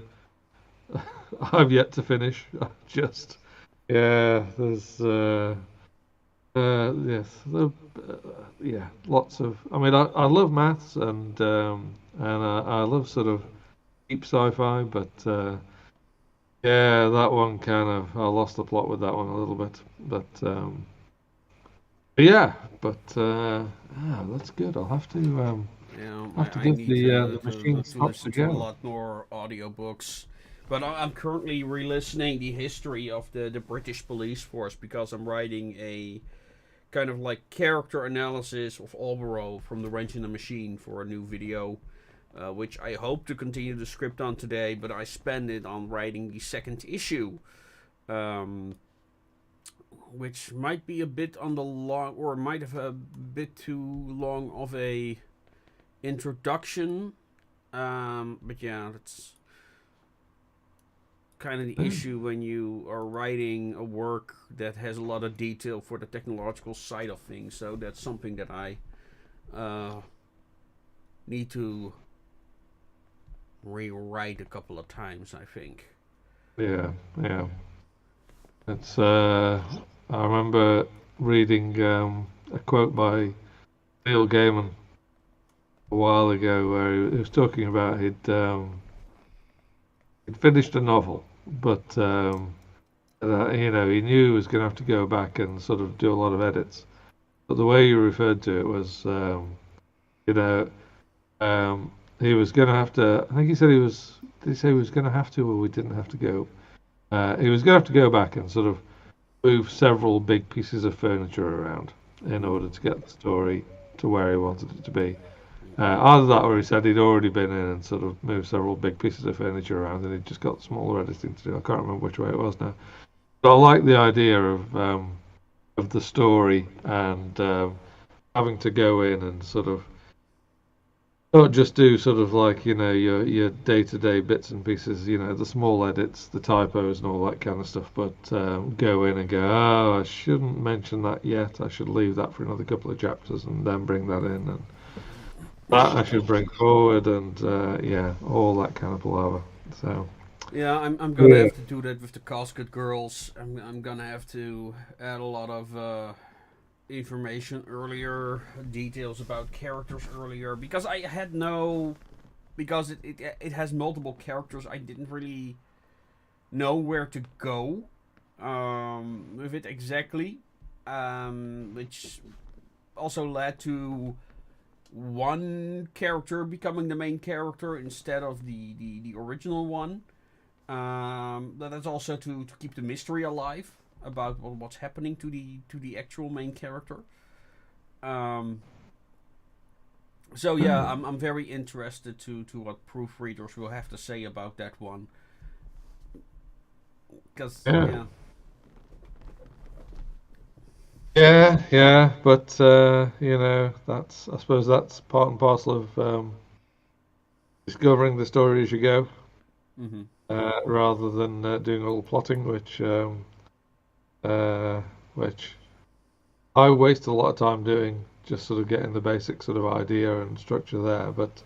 I've yet to finish. Just yeah. There's yes. Yeah. Lots of. I mean, I love maths and I love sort of deep sci-fi, but yeah, that one kind of I lost the plot with that one a little bit, but yeah, but that's good. I'll Yeah, have to I give need the machine to props listen to a again. lot more audiobooks. But I'm currently re-listening the history of the British police force because I'm writing a kind of like character analysis of Alborough from The Wrench in the Machine for a new video, which I hope to continue the script on today, but I spend it on writing the second issue, um, which might be a bit on the long, or might have a bit too long of a introduction. But yeah, that's kind of the issue when you are writing a work that has a lot of detail for the technological side of things. So that's something that I uh, need to rewrite a couple of times, I think. Yeah, yeah. It's I remember reading a quote by Neil Gaiman a while ago where he was talking about he'd finished a novel, but you know, he knew he was going to have to go back and sort of do a lot of edits. But the way you referred to it was, you know, um, he was going to have to. I think he said he was. Did he say he was going to have to, or we didn't have to go? He was going to have to go back and sort of move several big pieces of furniture around in order to get the story to where he wanted it to be. Either that, or he said he'd already been in and sort of moved several big pieces of furniture around, and he'd just got smaller editing to do. I can't remember which way it was now. But I like the idea of the story and having to go in and sort of not just do sort of like you know your day-to-day bits and pieces, you know, the small edits, the typos, and all that kind of stuff, but go in and go, oh, I shouldn't mention that yet. I should leave that for another couple of chapters and then bring that in, and that I should bring forward, and yeah, all that kind of palaver. So Yeah, I'm gonna yeah, have to do that with the Casket Girls. I'm gonna have to add a lot of information earlier, details about characters earlier, because I had no, because it has multiple characters. I didn't really know where to go with it exactly, which also led to one character becoming the main character instead of the original one. That's also to keep the mystery alive about what's happening to the actual main character. Um, so yeah, I'm very interested to what proofreaders will have to say about that one. Because yeah, yeah, yeah. But you know, that's I suppose that's part and parcel of discovering the story as you go, hmm rather than doing all the plotting, uh, which I waste a lot of time doing, just sort of getting the basic sort of idea and structure there. But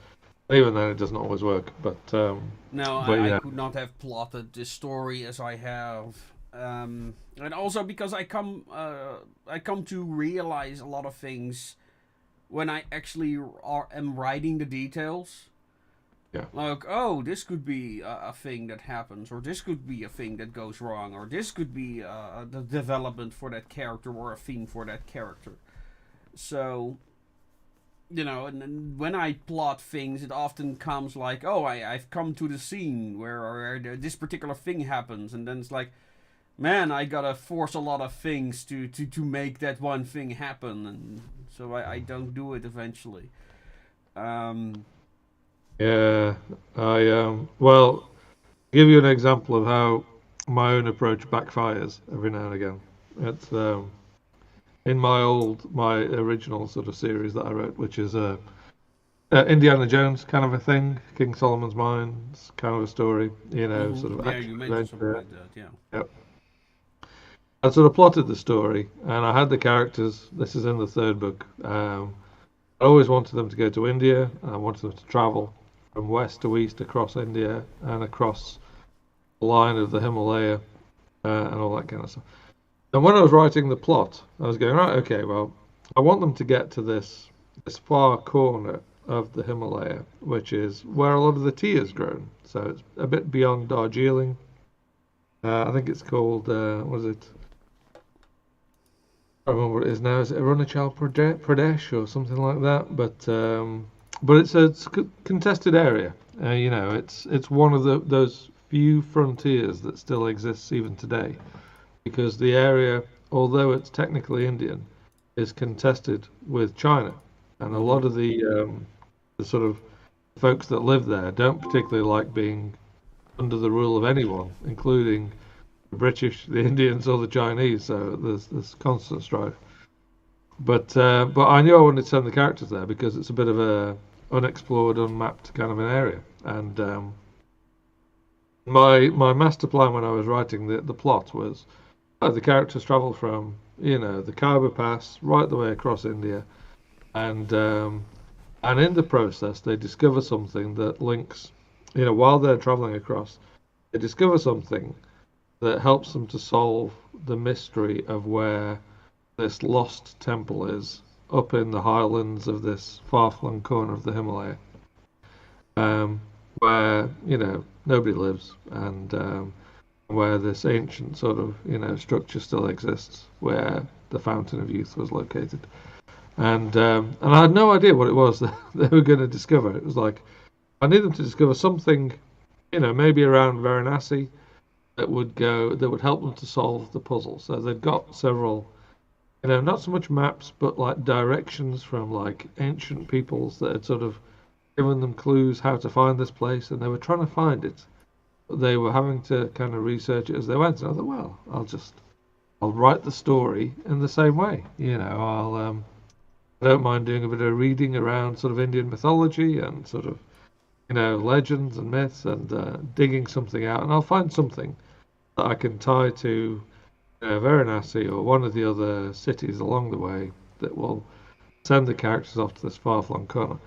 Even then, it doesn't always work. No, But I yeah, could not have plotted this story as I have, and also because I come to realize a lot of things when I actually am writing the details. yeah, Like, oh, this could be a thing that happens, or this could be a thing that goes wrong, or this could be the development for that character or a theme for that character. So, and when I plot things, it often comes like, oh, I've come to the scene where this particular thing happens, and then it's like, man, I gotta force a lot of things to make that one thing happen, and so I don't do it eventually. Um, yeah. Well, give you an example of how my own approach backfires every now and again. It's in my original sort of series that I wrote, which is Indiana Jones kind of a thing, King Solomon's Mines kind of a story, sort of yeah, action you mentioned something adventure. like that, yeah. Yep. I sort of plotted the story, and I had the characters. This is in the third book. I always wanted them to go to India, and I wanted them to travel from west to east across India and across the line of the Himalaya and all that kind of stuff. And when I was writing the plot, I was going, right, okay, well, I want them to get to this far corner of the Himalaya, which is where a lot of the tea is grown. So it's a bit beyond Darjeeling. I think it's called, what is it? I don't remember what it is now. Is it Arunachal Pradesh or something like that? But it's a contested area. It's one of those few frontiers that still exists even today, because the area, although it's technically Indian, is contested with China, and a lot Mm-hmm. of the sort of folks that live there don't particularly like being under the rule of anyone, including the British, the Indians, or the Chinese. So there's constant strife. But I knew I wanted to send the characters there because it's a bit of a unexplored, unmapped kind of an area. And my master plan when I was writing the plot was the characters travel from the Khyber Pass right the way across India, and in the process they discover something that links. While they're traveling across, they discover something that helps them to solve the mystery of where this lost temple is up in the highlands of this far-flung corner of the Himalaya, um, where nobody lives, and where this ancient sort of structure still exists, where the Fountain of Youth was located, and I had no idea what it was that they were going to discover. It was like I need them to discover something, maybe around Varanasi that would help them to solve the puzzle. So they've got several, not so much maps, but like directions from like ancient peoples that had sort of given them clues how to find this place, and they were trying to find it. But they were having to kind of research it as they went. And I thought, well, I'll write the story in the same way. I don't mind doing a bit of reading around sort of Indian mythology and sort of legends and myths, and digging something out, and I'll find something that I can tie to Varanasi or one of the other cities along the way that will send the characters off to this far-flung corner.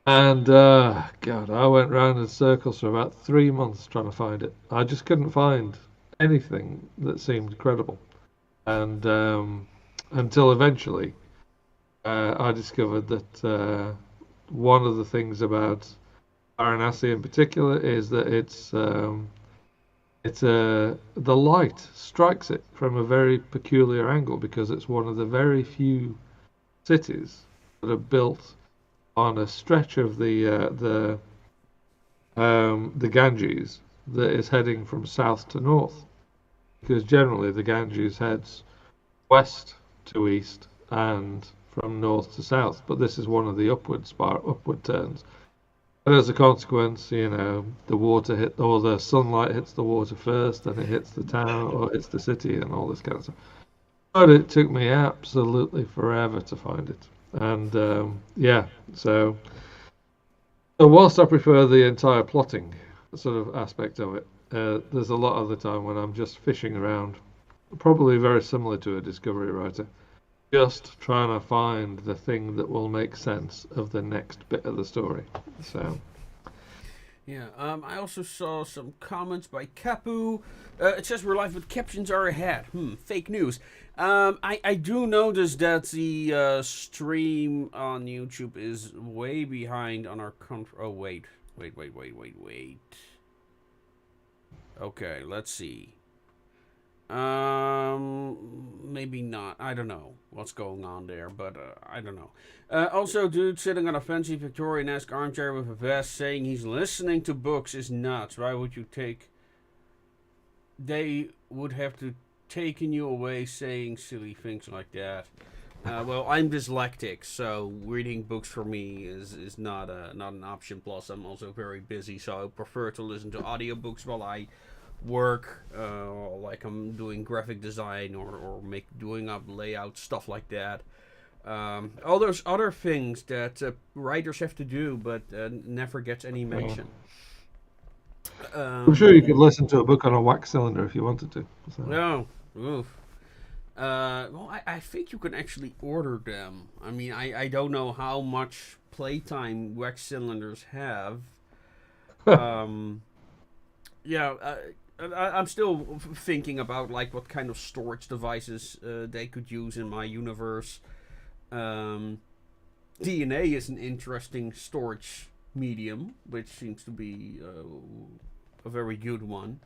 And God, I went round in circles for about 3 months trying to find it. I just couldn't find anything that seemed credible, and until eventually I discovered that one of the things about Varanasi in particular is that the light strikes it from a very peculiar angle because it's one of the very few cities that are built on a stretch of the Ganges that is heading from south to north. Because generally the Ganges heads west to east and from north to south, but this is one of the upward turns. And as a consequence, the water hit or the sunlight hits the water first, then it hits the town or hits the city and all this kind of stuff. But it took me absolutely forever to find it. And yeah, so whilst I prefer the entire plotting sort of aspect of it, there's a lot of the time when I'm just fishing around, probably very similar to a discovery writer, just trying to find the thing that will make sense of the next bit of the story. So. Yeah, I also saw some comments by Kapu. It says we're live, but captions are ahead. Fake news. I do notice that the stream on YouTube is way behind on our Oh, wait. Okay, let's see. Maybe not. I don't know what's going on there, but I don't know. Also, dude sitting on a fancy Victorian-esque armchair with a vest saying he's listening to books is nuts. Why would you take... They would have to taken you away saying silly things like that. Well, I'm dyslexic, so reading books for me is not an option. Plus, I'm also very busy, so I prefer to listen to audiobooks while I work, like I'm doing graphic design or doing up layout, stuff like that. All those other things that writers have to do, but never gets any mention. I'm sure you could listen to a book on a wax cylinder if you wanted to. So. No, oof. Well, I think you can actually order them. I mean, I don't know how much playtime wax cylinders have. Yeah, I'm still thinking about like what kind of storage devices they could use in my universe. DNA is an interesting storage medium, which seems to be a very good one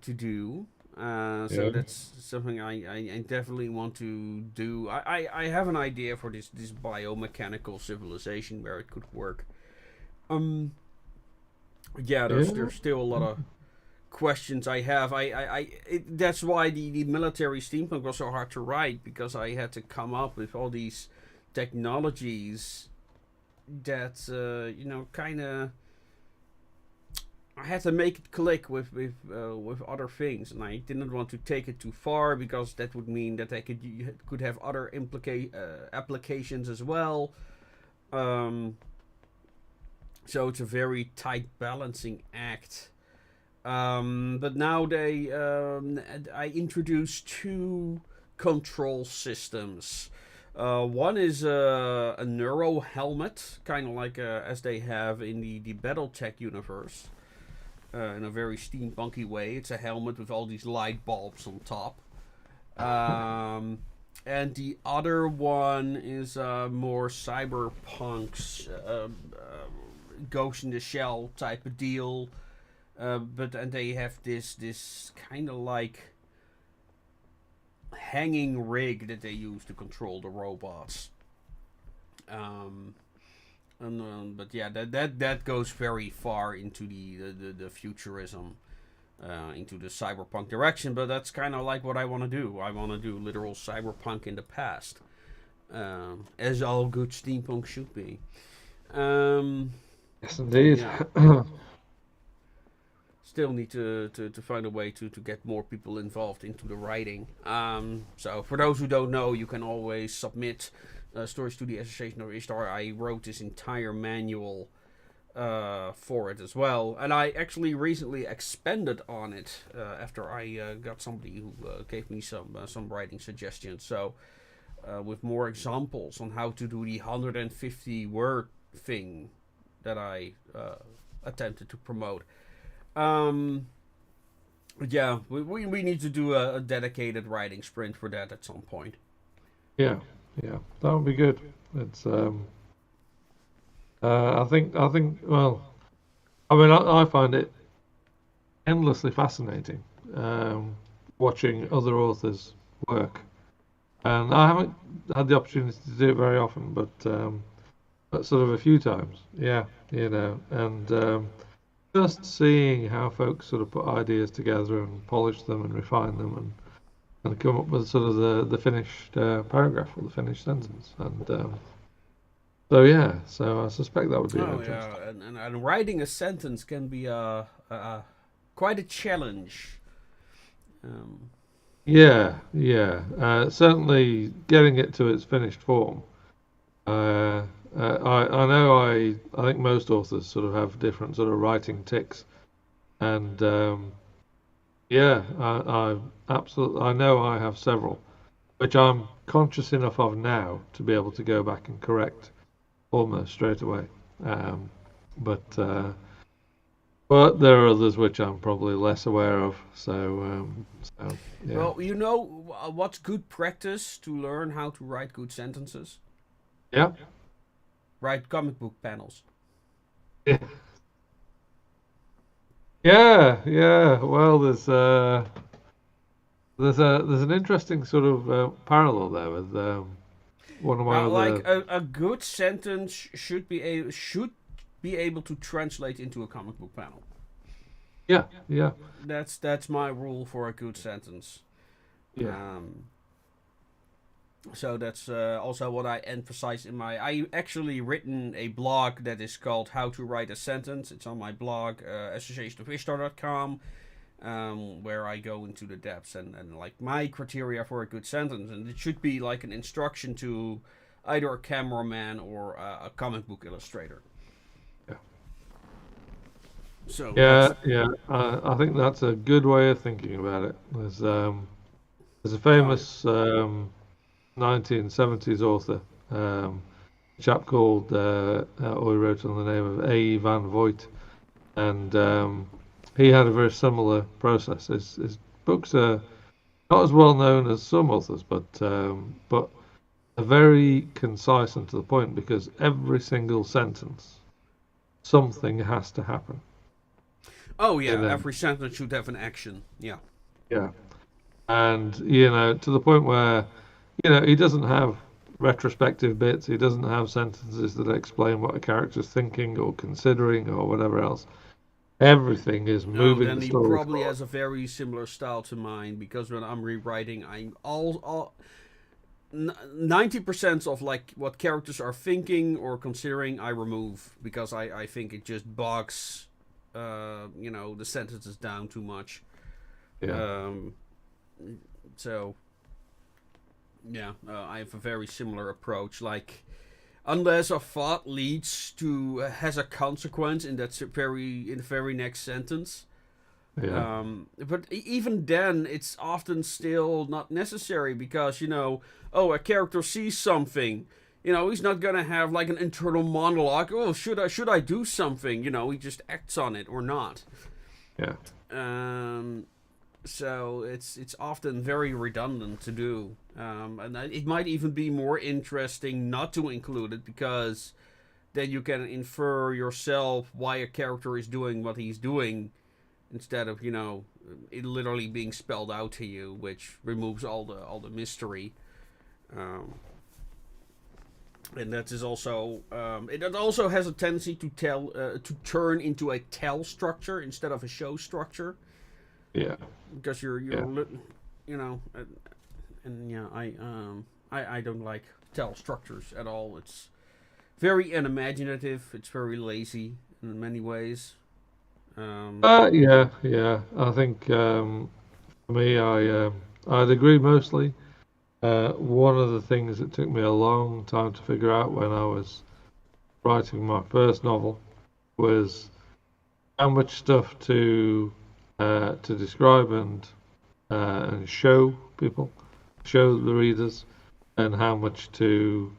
to do. So that's something I definitely want to do. I have an idea for this biomechanical civilization where it could work. There's still a lot of questions I have. That's why the military steampunk was so hard to write, because I had to come up with all these technologies that kind of. I had to make it click with other things, and I didn't want to take it too far because that would mean that I could have other applications as well. So it's a very tight balancing act. But now I introduced two control systems. One is a neuro helmet, kind of like as they have in the BattleTech universe. In a very steampunky way. It's a helmet with all these light bulbs on top. And the other one is more cyberpunk's Ghost in the Shell type of deal. And they have this kind of like hanging rig that they use to control the robots. But yeah, that goes very far into the futurism, into the cyberpunk direction. But that's kind of like what I want to do. I want to do literal cyberpunk in the past, as all good steampunk should be. Yes, indeed. Yeah. Still need to find a way to get more people involved into the writing. So for those who don't know, you can always submit stories to the Association of Ishtar. I wrote this entire manual for it as well, and I actually recently expanded on it after I got somebody who gave me some writing suggestions. So with more examples on how to do the 150 word thing that I attempted to promote. Yeah, we need to do a dedicated writing sprint for that at some point. Yeah, that would be good. It's I think well, I mean I find it endlessly fascinating watching other authors work, and I haven't had the opportunity to do it very often, but sort of a few times. Yeah, and just seeing how folks sort of put ideas together and polish them and refine them and come up with sort of the finished paragraph or the finished sentence. And so I suspect that would be interesting. Yeah, and writing a sentence can be quite a challenge. Certainly getting it to its finished form. I know I think most authors sort of have different sort of writing tics, and I absolutely, I know I have several, which I'm conscious enough of now to be able to go back and correct almost straight away. Um, but but there are others which I'm probably less aware of. So yeah. Well, you know what's good practice to learn how to write good sentences? Yeah. Write comic book panels. Yeah. Yeah, yeah. Well, there's an interesting sort of parallel there with one of my Like other. a good sentence should be able to translate into a comic book panel. Yeah, yeah, That's my rule for a good sentence. yeah, Um, so that's also what I emphasize in my. I actually written a blog that is called "How to Write a Sentence." It's on my blog, associationofishstar.com, where I go into the depths and like my criteria for a good sentence, and it should be like an instruction to either a cameraman or a comic book illustrator. yeah, So yeah, that's yeah. I think that's a good way of thinking about it. There's a oh yeah. famous 1970s author, a chap called, or he wrote under the name of A. Van Voigt, and he had a very similar process. His books are not as well known as some authors, but are very concise and to the point because every single sentence, something has to happen. Oh You yeah, know, every sentence should have an action. Yeah. yeah, and to the point where he doesn't have retrospective bits. He doesn't have sentences that explain what a character's thinking or considering or whatever else. Everything is Oh, moving then the he story probably forward. has a very similar style to mine because when I'm rewriting, I'm all 90% of like what characters are thinking or considering, I remove because I think it just bogs, the sentences down too much. Yeah, Um, so yeah, I have a very similar approach. Like unless a thought leads to has a consequence in in the very next sentence. yeah, But even then, it's often still not necessary because oh, a character sees something. He's not gonna have like an internal monologue. Oh, should I do something? He just acts on it or not. yeah, Um, so it's often very redundant to do, and it might even be more interesting not to include it because then you can infer yourself why a character is doing what he's doing instead of it literally being spelled out to you, which removes all the mystery. Um, and that is also it also has a tendency to turn into a tell structure instead of a show structure yeah, because you're yeah. you know and yeah I don't like tell structures at all. It's very unimaginative. It's very lazy in many ways. Um, Yeah, yeah. I think for me, I'd agree mostly. One of the things that took me a long time to figure out when I was writing my first novel was how much stuff to describe and show people, show the readers, and how much to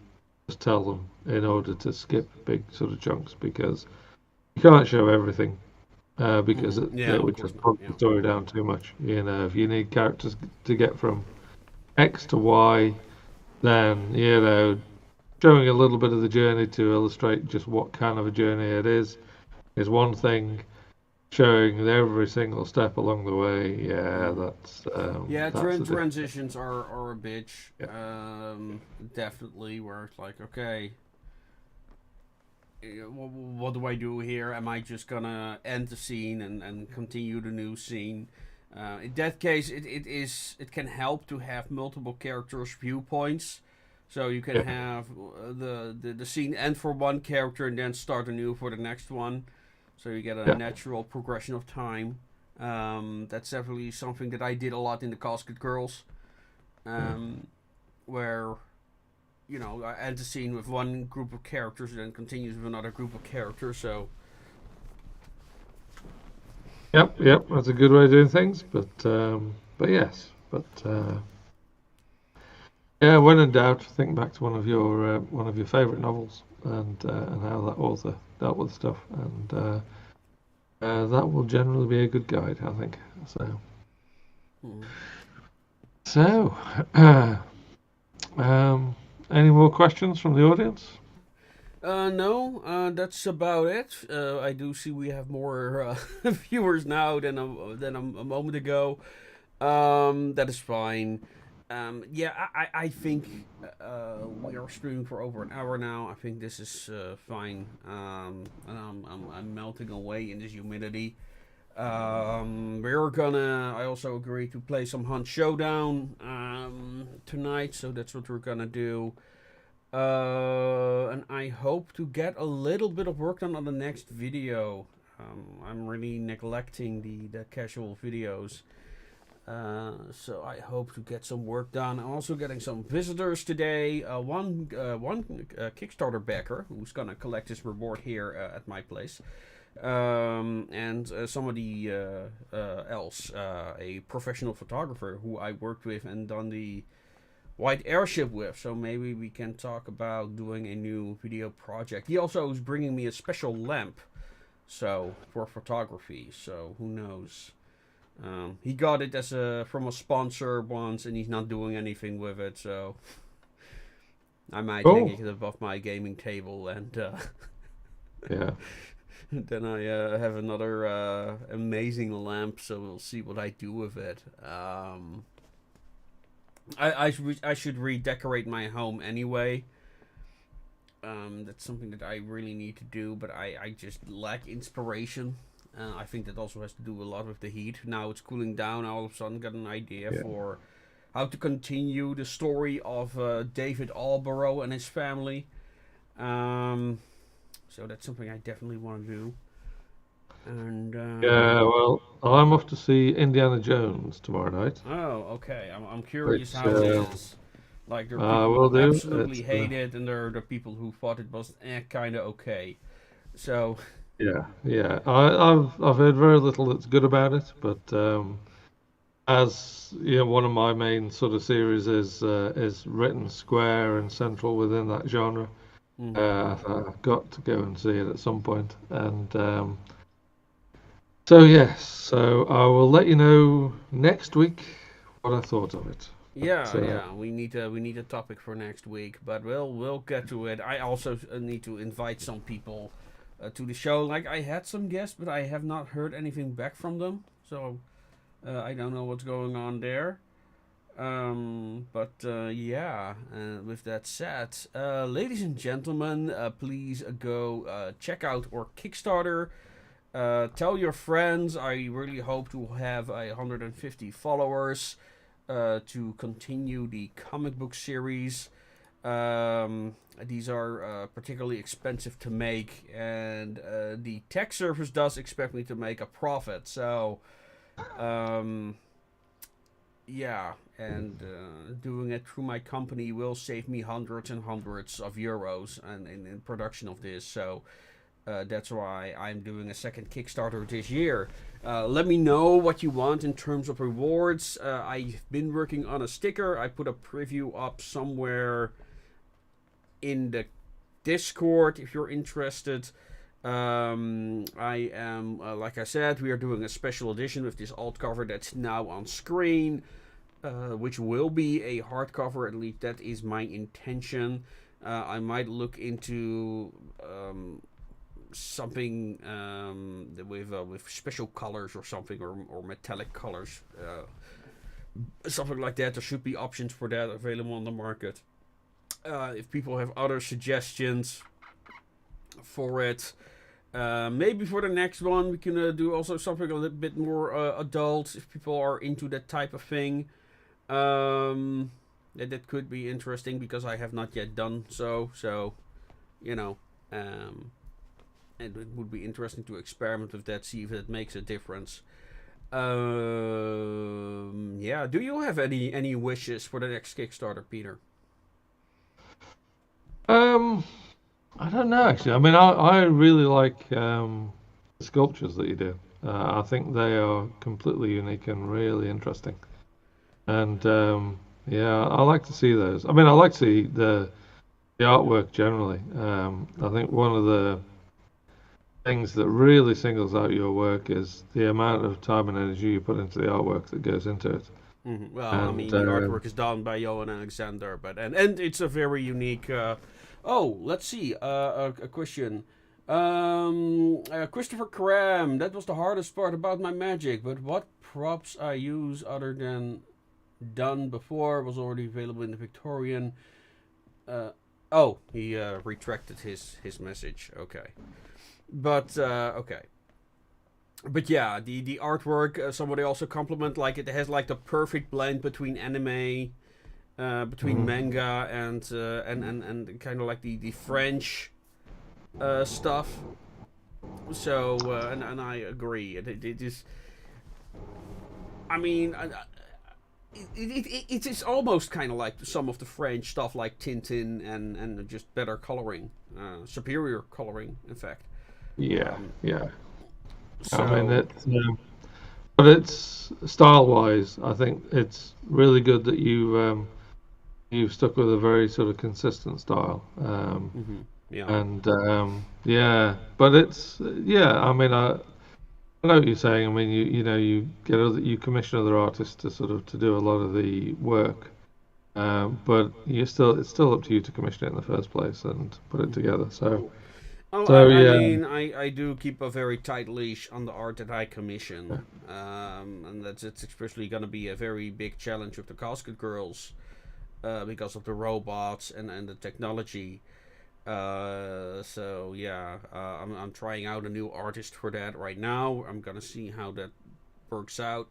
just tell them in order to skip big sort of chunks because you can't show everything because yeah, it of would course just not. bog Yeah. the story down too much. If you need characters to get from X to Y, then showing a little bit of the journey to illustrate just what kind of a journey it is one thing. Showing every single step along the way, yeah, Mm. Yeah, that's a different. transitions are a bitch. Yeah, Definitely, where it's like, okay, what do I do here? Am I just gonna end the scene and continue the new scene? In that case, it can help to have multiple characters' viewpoints, so you can yeah, have the scene end for one character and then start anew for the next one, so you get a yeah, natural progression of time. That's definitely something that I did a lot in the Casket Girls, yeah. where I end the scene with one group of characters and then continues with another group of characters. So Yep, yep. That's a good way of doing things, but yes, but Yeah, when in doubt, think back to one of your favorite novels and how that author dealt with stuff, and that will generally be a good guide, I think. So, Hmm. so, um, any more questions from the audience? No, that's about it. I do see we have more viewers now than a moment ago. That is fine. Yeah, I think we are streaming for over an hour now. I think this is fine. And I'm melting away in this humidity. We're gonna. I also agree to play some Hunt Showdown tonight, so that's what we're gonna do. And I hope to get a little bit of work done on the next video. I'm really neglecting the casual videos. So I hope to get some work done. I'm also getting some visitors today. One Kickstarter backer who's gonna collect his reward here at my place. And somebody else, a professional photographer who I worked with and done the white airship with. So maybe we can talk about doing a new video project. He also is bringing me a special lamp, so for photography. So who knows? He got it from a sponsor once, and he's not doing anything with it. So I might hang Cool. it above my gaming table, and Yeah. then I have another amazing lamp. So we'll see what I do with it. I should redecorate my home anyway. That's something that I really need to do, but I just lack inspiration. I think that also has to do a lot with the heat. Now it's cooling down. I all of a sudden got an idea Yeah. for how to continue the story of David Alborough and his family. So that's something I definitely want to do. And Yeah, well, I'm off to see Indiana Jones tomorrow night, oh, okay. I'm curious which how it is. Like there are I people will who do. absolutely hate it, and there are the people who thought it was kind of okay. So Yeah. I've heard very little that's good about it, but as you know, one of my main sort of series is written square and central within that genre. mhm. I've got to go and see it at some point, and so yes, so I will let you know next week what I thought of it. Yeah, But yeah. We need a topic for next week, but we'll get to it. I also need to invite some people to the show. Like I had some guests, but I have not heard anything back from them. So I don't know what's going on there. But yeah, with that said, ladies and gentlemen, please go check out our Kickstarter. Tell your friends. I really hope to have 150 followers to continue the comic book series. These are particularly expensive to make, and the tech service does expect me to make a profit. So, um, yeah, and doing it through my company will save me hundreds and hundreds of euros and in production of this. So that's why I'm doing a second Kickstarter this year. Let me know what you want in terms of rewards. I've been working on a sticker. I put a preview up somewhere in the Discord if you're interested. I am, like I said, we are doing a special edition with this alt cover that's now on screen, which will be a hardcover. At least that is my intention. I might look into something with special colors or something, or metallic colors, something like that. There should be options for that available on the market. If people have other suggestions for it, maybe for the next one we can do also something a little bit more adult if people are into that type of thing. That could be interesting because I have not yet done so. So, you know, and it would be interesting to experiment with that, see if it makes a difference. Yeah. Do you have any wishes for the next Kickstarter, Peter? um, I don't know actually. I mean, I really like the sculptures that you do. I think they are completely unique and really interesting. And Yeah, I like to see those. I mean, I like to see the artwork generally. I think one of the things that really singles out your work is the amount of time and energy you put into the artwork that goes into it. Well, I And mean, the artwork is done by Johan Alexander, but and it's a very unique. Oh, let's see. A question. Christopher Cram. That was the hardest part about my magic. But what props I use other than done before was already available in the Victorian. Oh, he retracted his message. Okay, but okay. But yeah, the artwork. Somebody also compliment like it has like the perfect blend between anime, between manga and kind of like the French stuff. So and I agree. It is. I mean, it is almost kind of like some of the French stuff, like Tintin and just better coloring, superior coloring, in fact. yeah, yeah. So I mean, but it's style-wise, I think it's really good that you've stuck with a very sort of consistent style. yeah. And yeah, but it's yeah. I mean, I know what you're saying. I mean, you know, you commission other artists to sort of to do a lot of the work, but it's still up to you to commission it in the first place and put it together. Oh, So I yeah, mean, I do keep a very tight leash on the art that I commission, and it's especially going to be a very big challenge with the Casket Girls, because of the robots and the technology. So yeah, I'm trying out a new artist for that right now. I'm gonna see how that works out.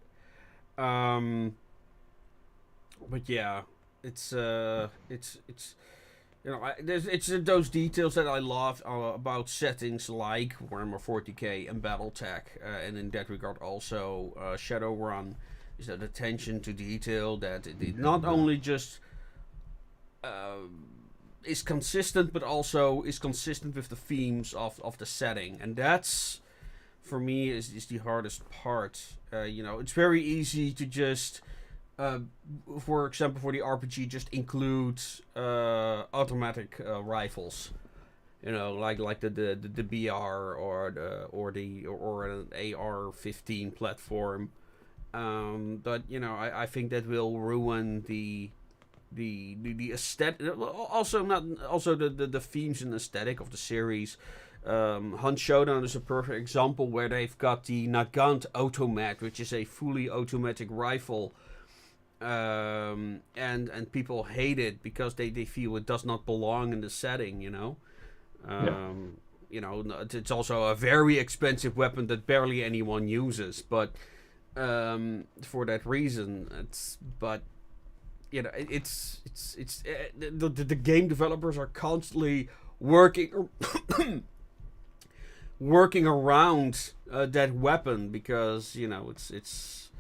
Um, but yeah, it's it's those details that I love about settings like Warhammer 40k and BattleTech, and in that regard also Shadowrun, is that attention to detail that it not only just uh, is consistent, but also is consistent with the themes of the setting, and that's for me is the hardest part. It's very easy to just uh, for example, for the RPG, just include automatic rifles. Like the BR or an AR-15 platform. But I think that will ruin the aesthetic. Also the themes and aesthetic of the series. Hunt Showdown is a perfect example where they've got the Nagant Automat, which is a fully automatic rifle, and people hate it because they feel it does not belong in the setting. yeah, It's also a very expensive weapon that barely anyone uses, but for that reason, the game developers are constantly working working around that weapon because it's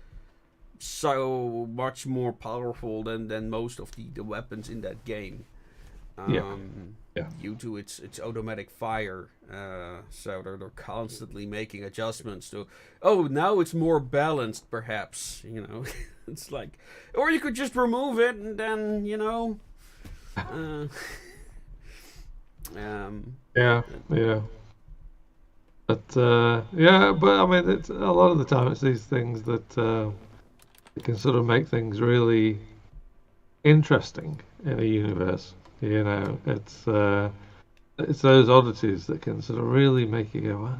so much more powerful than most of the weapons in that game. yeah, yeah, Due to its automatic fire. So they're constantly making adjustments to. Oh, now it's more balanced, perhaps. It's like, or you could just remove it and then Uh, yeah, yeah. But yeah, but I mean, it's a lot of the time it's these things that can sort of make things really interesting in a universe. It's those oddities that can sort of really make you go, wow.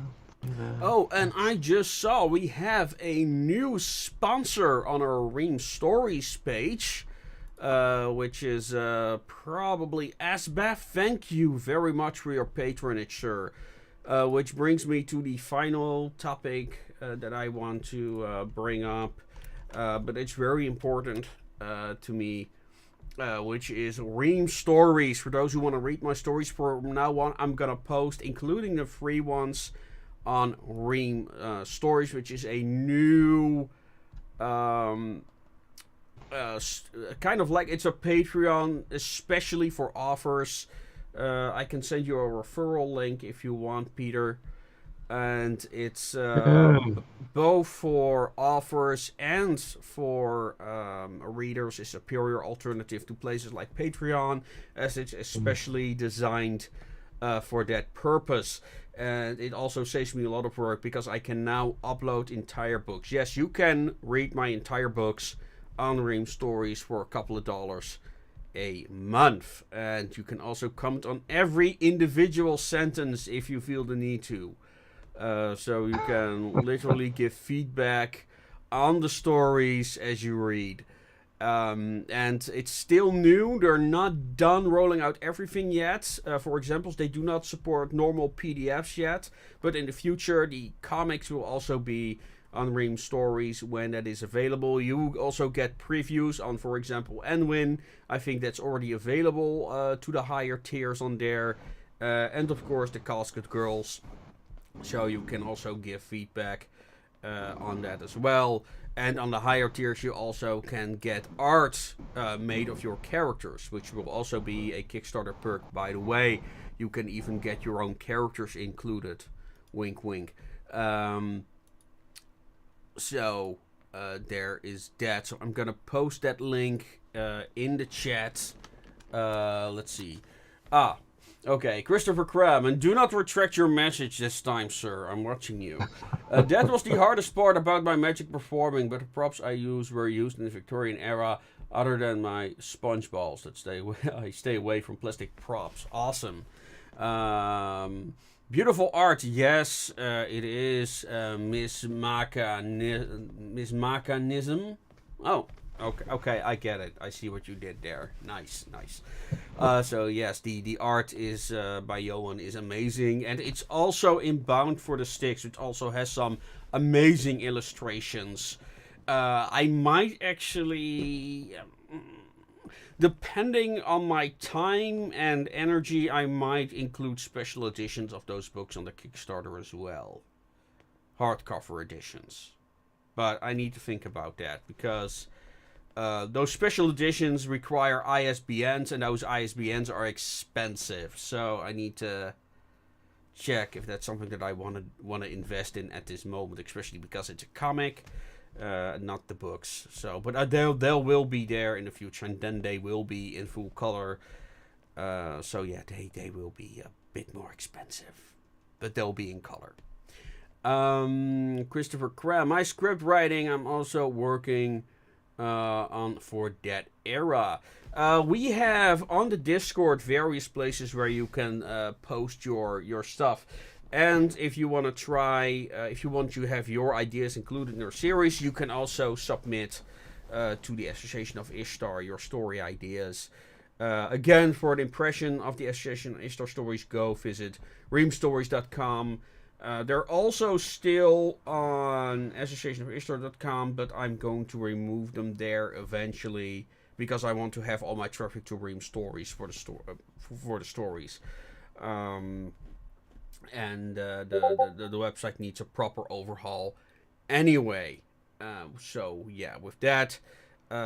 Oh, and I just saw we have a new sponsor on our Ream Stories page, which is probably Asbeth. Thank you very much for your patronage, sir. Which brings me to the final topic that I want to bring up, but it's very important to me, which is Ream Stories. For those who want to read my stories from now on, I'm going to post, including the free ones, on Ream Stories, which is a new kind of like it's a Patreon, especially for authors. I can send you a referral link if you want, Peter. and it's Yeah. both for authors and for readers a superior alternative to places like Patreon, as it's especially designed for that purpose. And it also saves me a lot of work because I can now upload entire books. Yes, you can read my entire books on Ream Stories for a couple of dollars a month. And you can also comment on every individual sentence if you feel the need to. So you can literally give feedback on the stories as you read. And it's still new. They're not done rolling out everything yet. For example, they do not support normal PDFs yet. But in the future, the comics will also be on Ream Stories when that is available. You also get previews on, for example, Enwin. I think that's already available to the higher tiers on there. And of course, the Casket Girls. So you can also give feedback on that as well. And on the higher tiers, you also can get art made of your characters, which will also be a Kickstarter perk, by the way. You can even get your own characters included. Wink, wink. So there is that. So I'm going to post that link in the chat. Let's see. Okay, Christopher Cram, and do not retract your message this time, sir. I'm watching you. That was the hardest part about my magic performing, but the props I used were used in the Victorian era, other than my sponge balls. I stay away from plastic props. Awesome. Beautiful art, yes, it is. Miss Mechanism. Oh. Okay, I get it. I see what you did there. Nice. So yes, the art is by Johan is amazing, and it's also in Bound for the Sticks, which also has some amazing illustrations. I might actually, depending on my time and energy, I might include special editions of those books on the Kickstarter as well, hardcover editions. But I need to think about that because. Those special editions require ISBNs, and those ISBNs are expensive. So I need to check if that's something that I want to invest in at this moment, especially because it's a comic, not the books. So, but they will be there in the future, and then they will be in full color. So yeah, they will be a bit more expensive, but they'll be in color. Christopher Cram, my script writing, I'm also working on for that era. We have on the Discord various places where you can post your stuff. And if you want to try, if you want to have your ideas included in your series, you can also submit to the Association of Ishtar your story ideas. Again, for an impression of the Association of Ishtar stories, go visit reamstories.com. They're also still on associationofishtar.com, but I'm going to remove them there eventually because I want to have all my traffic to Ream Stories for the stories. And the website needs a proper overhaul anyway. So yeah, with that,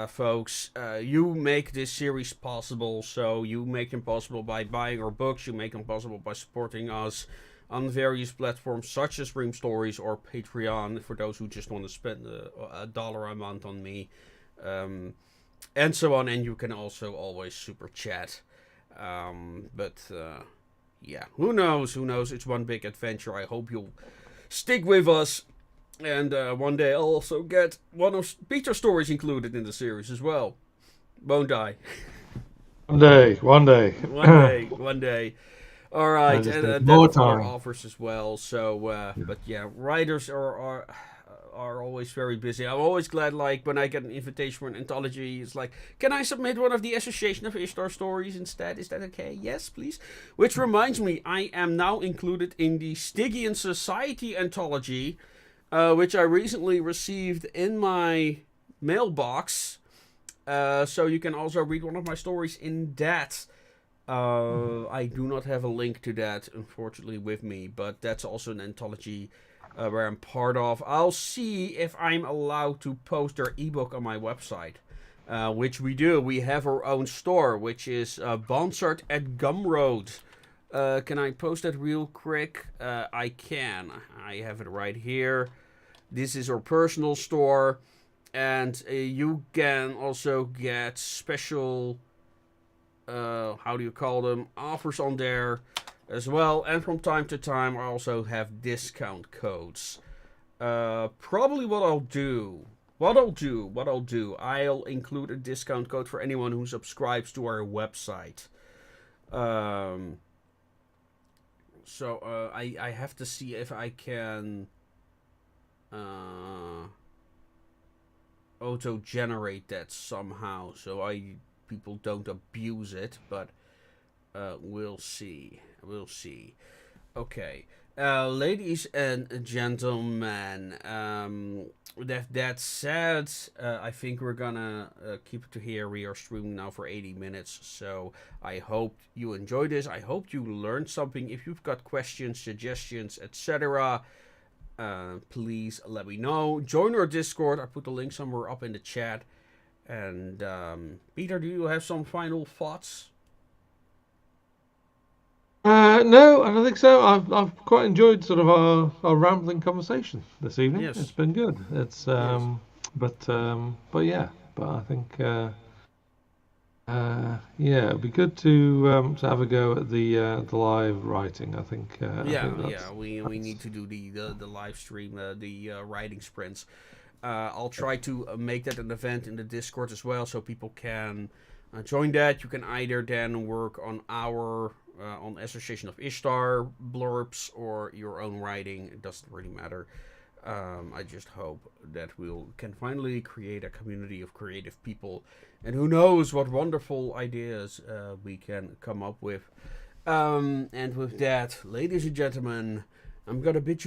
folks, you make this series possible. So you make them possible by buying our books. You make them possible by supporting us on various platforms such as Ream Stories or Patreon for those who just want to spend $1 a month on me, and so on. And you can also always super chat. Yeah, who knows? It's one big adventure. I hope you'll stick with us. And one day I'll also get one of Peter's stories included in the series as well. Won't I? One day. One day. All right, and more that other time. offers as well. So, but yeah, writers are always very busy. I'm always glad, like when I get an invitation for an anthology, it's like, can I submit one of the Association of Ishtar stories instead? Is that okay? Yes, please. Which reminds me, I am now included in the Stygian Society anthology, which I recently received in my mailbox. So you can also read one of my stories in that. I do not have a link to that, unfortunately, with me, but that's also an anthology where I'm part of. I'll see if I'm allowed to post their ebook on my website, which we do. We have our own store, which is Bonsard at Gumroad. Can I post that real quick? I can. I have it right here. This is our personal store, and you can also get special, how do you call them, offers on there as well. And from time to time, I also have discount codes. Probably what I'll do, I'll include a discount code for anyone who subscribes to our website. So I have to see if I can auto-generate that somehow, so people don't abuse it. But we'll see. Okay. Ladies and gentlemen, that said, I think we're gonna keep it to here. We are streaming now for 80 minutes, so I hope you enjoyed this. I hope you learned something. If you've got questions, suggestions, etc., please let me know. Join our Discord. I put the link somewhere up in the chat. And Peter, do you have some final thoughts? No, I don't think so. I've quite enjoyed sort of our rambling conversation this evening. Yes. It's been good. It's Yes. but I think it'd be good to have a go at the live writing. I think we need to do the live stream, the writing sprints. I'll try to make that an event in the Discord as well, so people can join that. You can either then work on our on Association of Ishtar blurbs or your own writing. It doesn't really matter. I just hope that we can finally create a community of creative people, and who knows what wonderful ideas we can come up with. And with that, ladies and gentlemen, I'm gonna bid you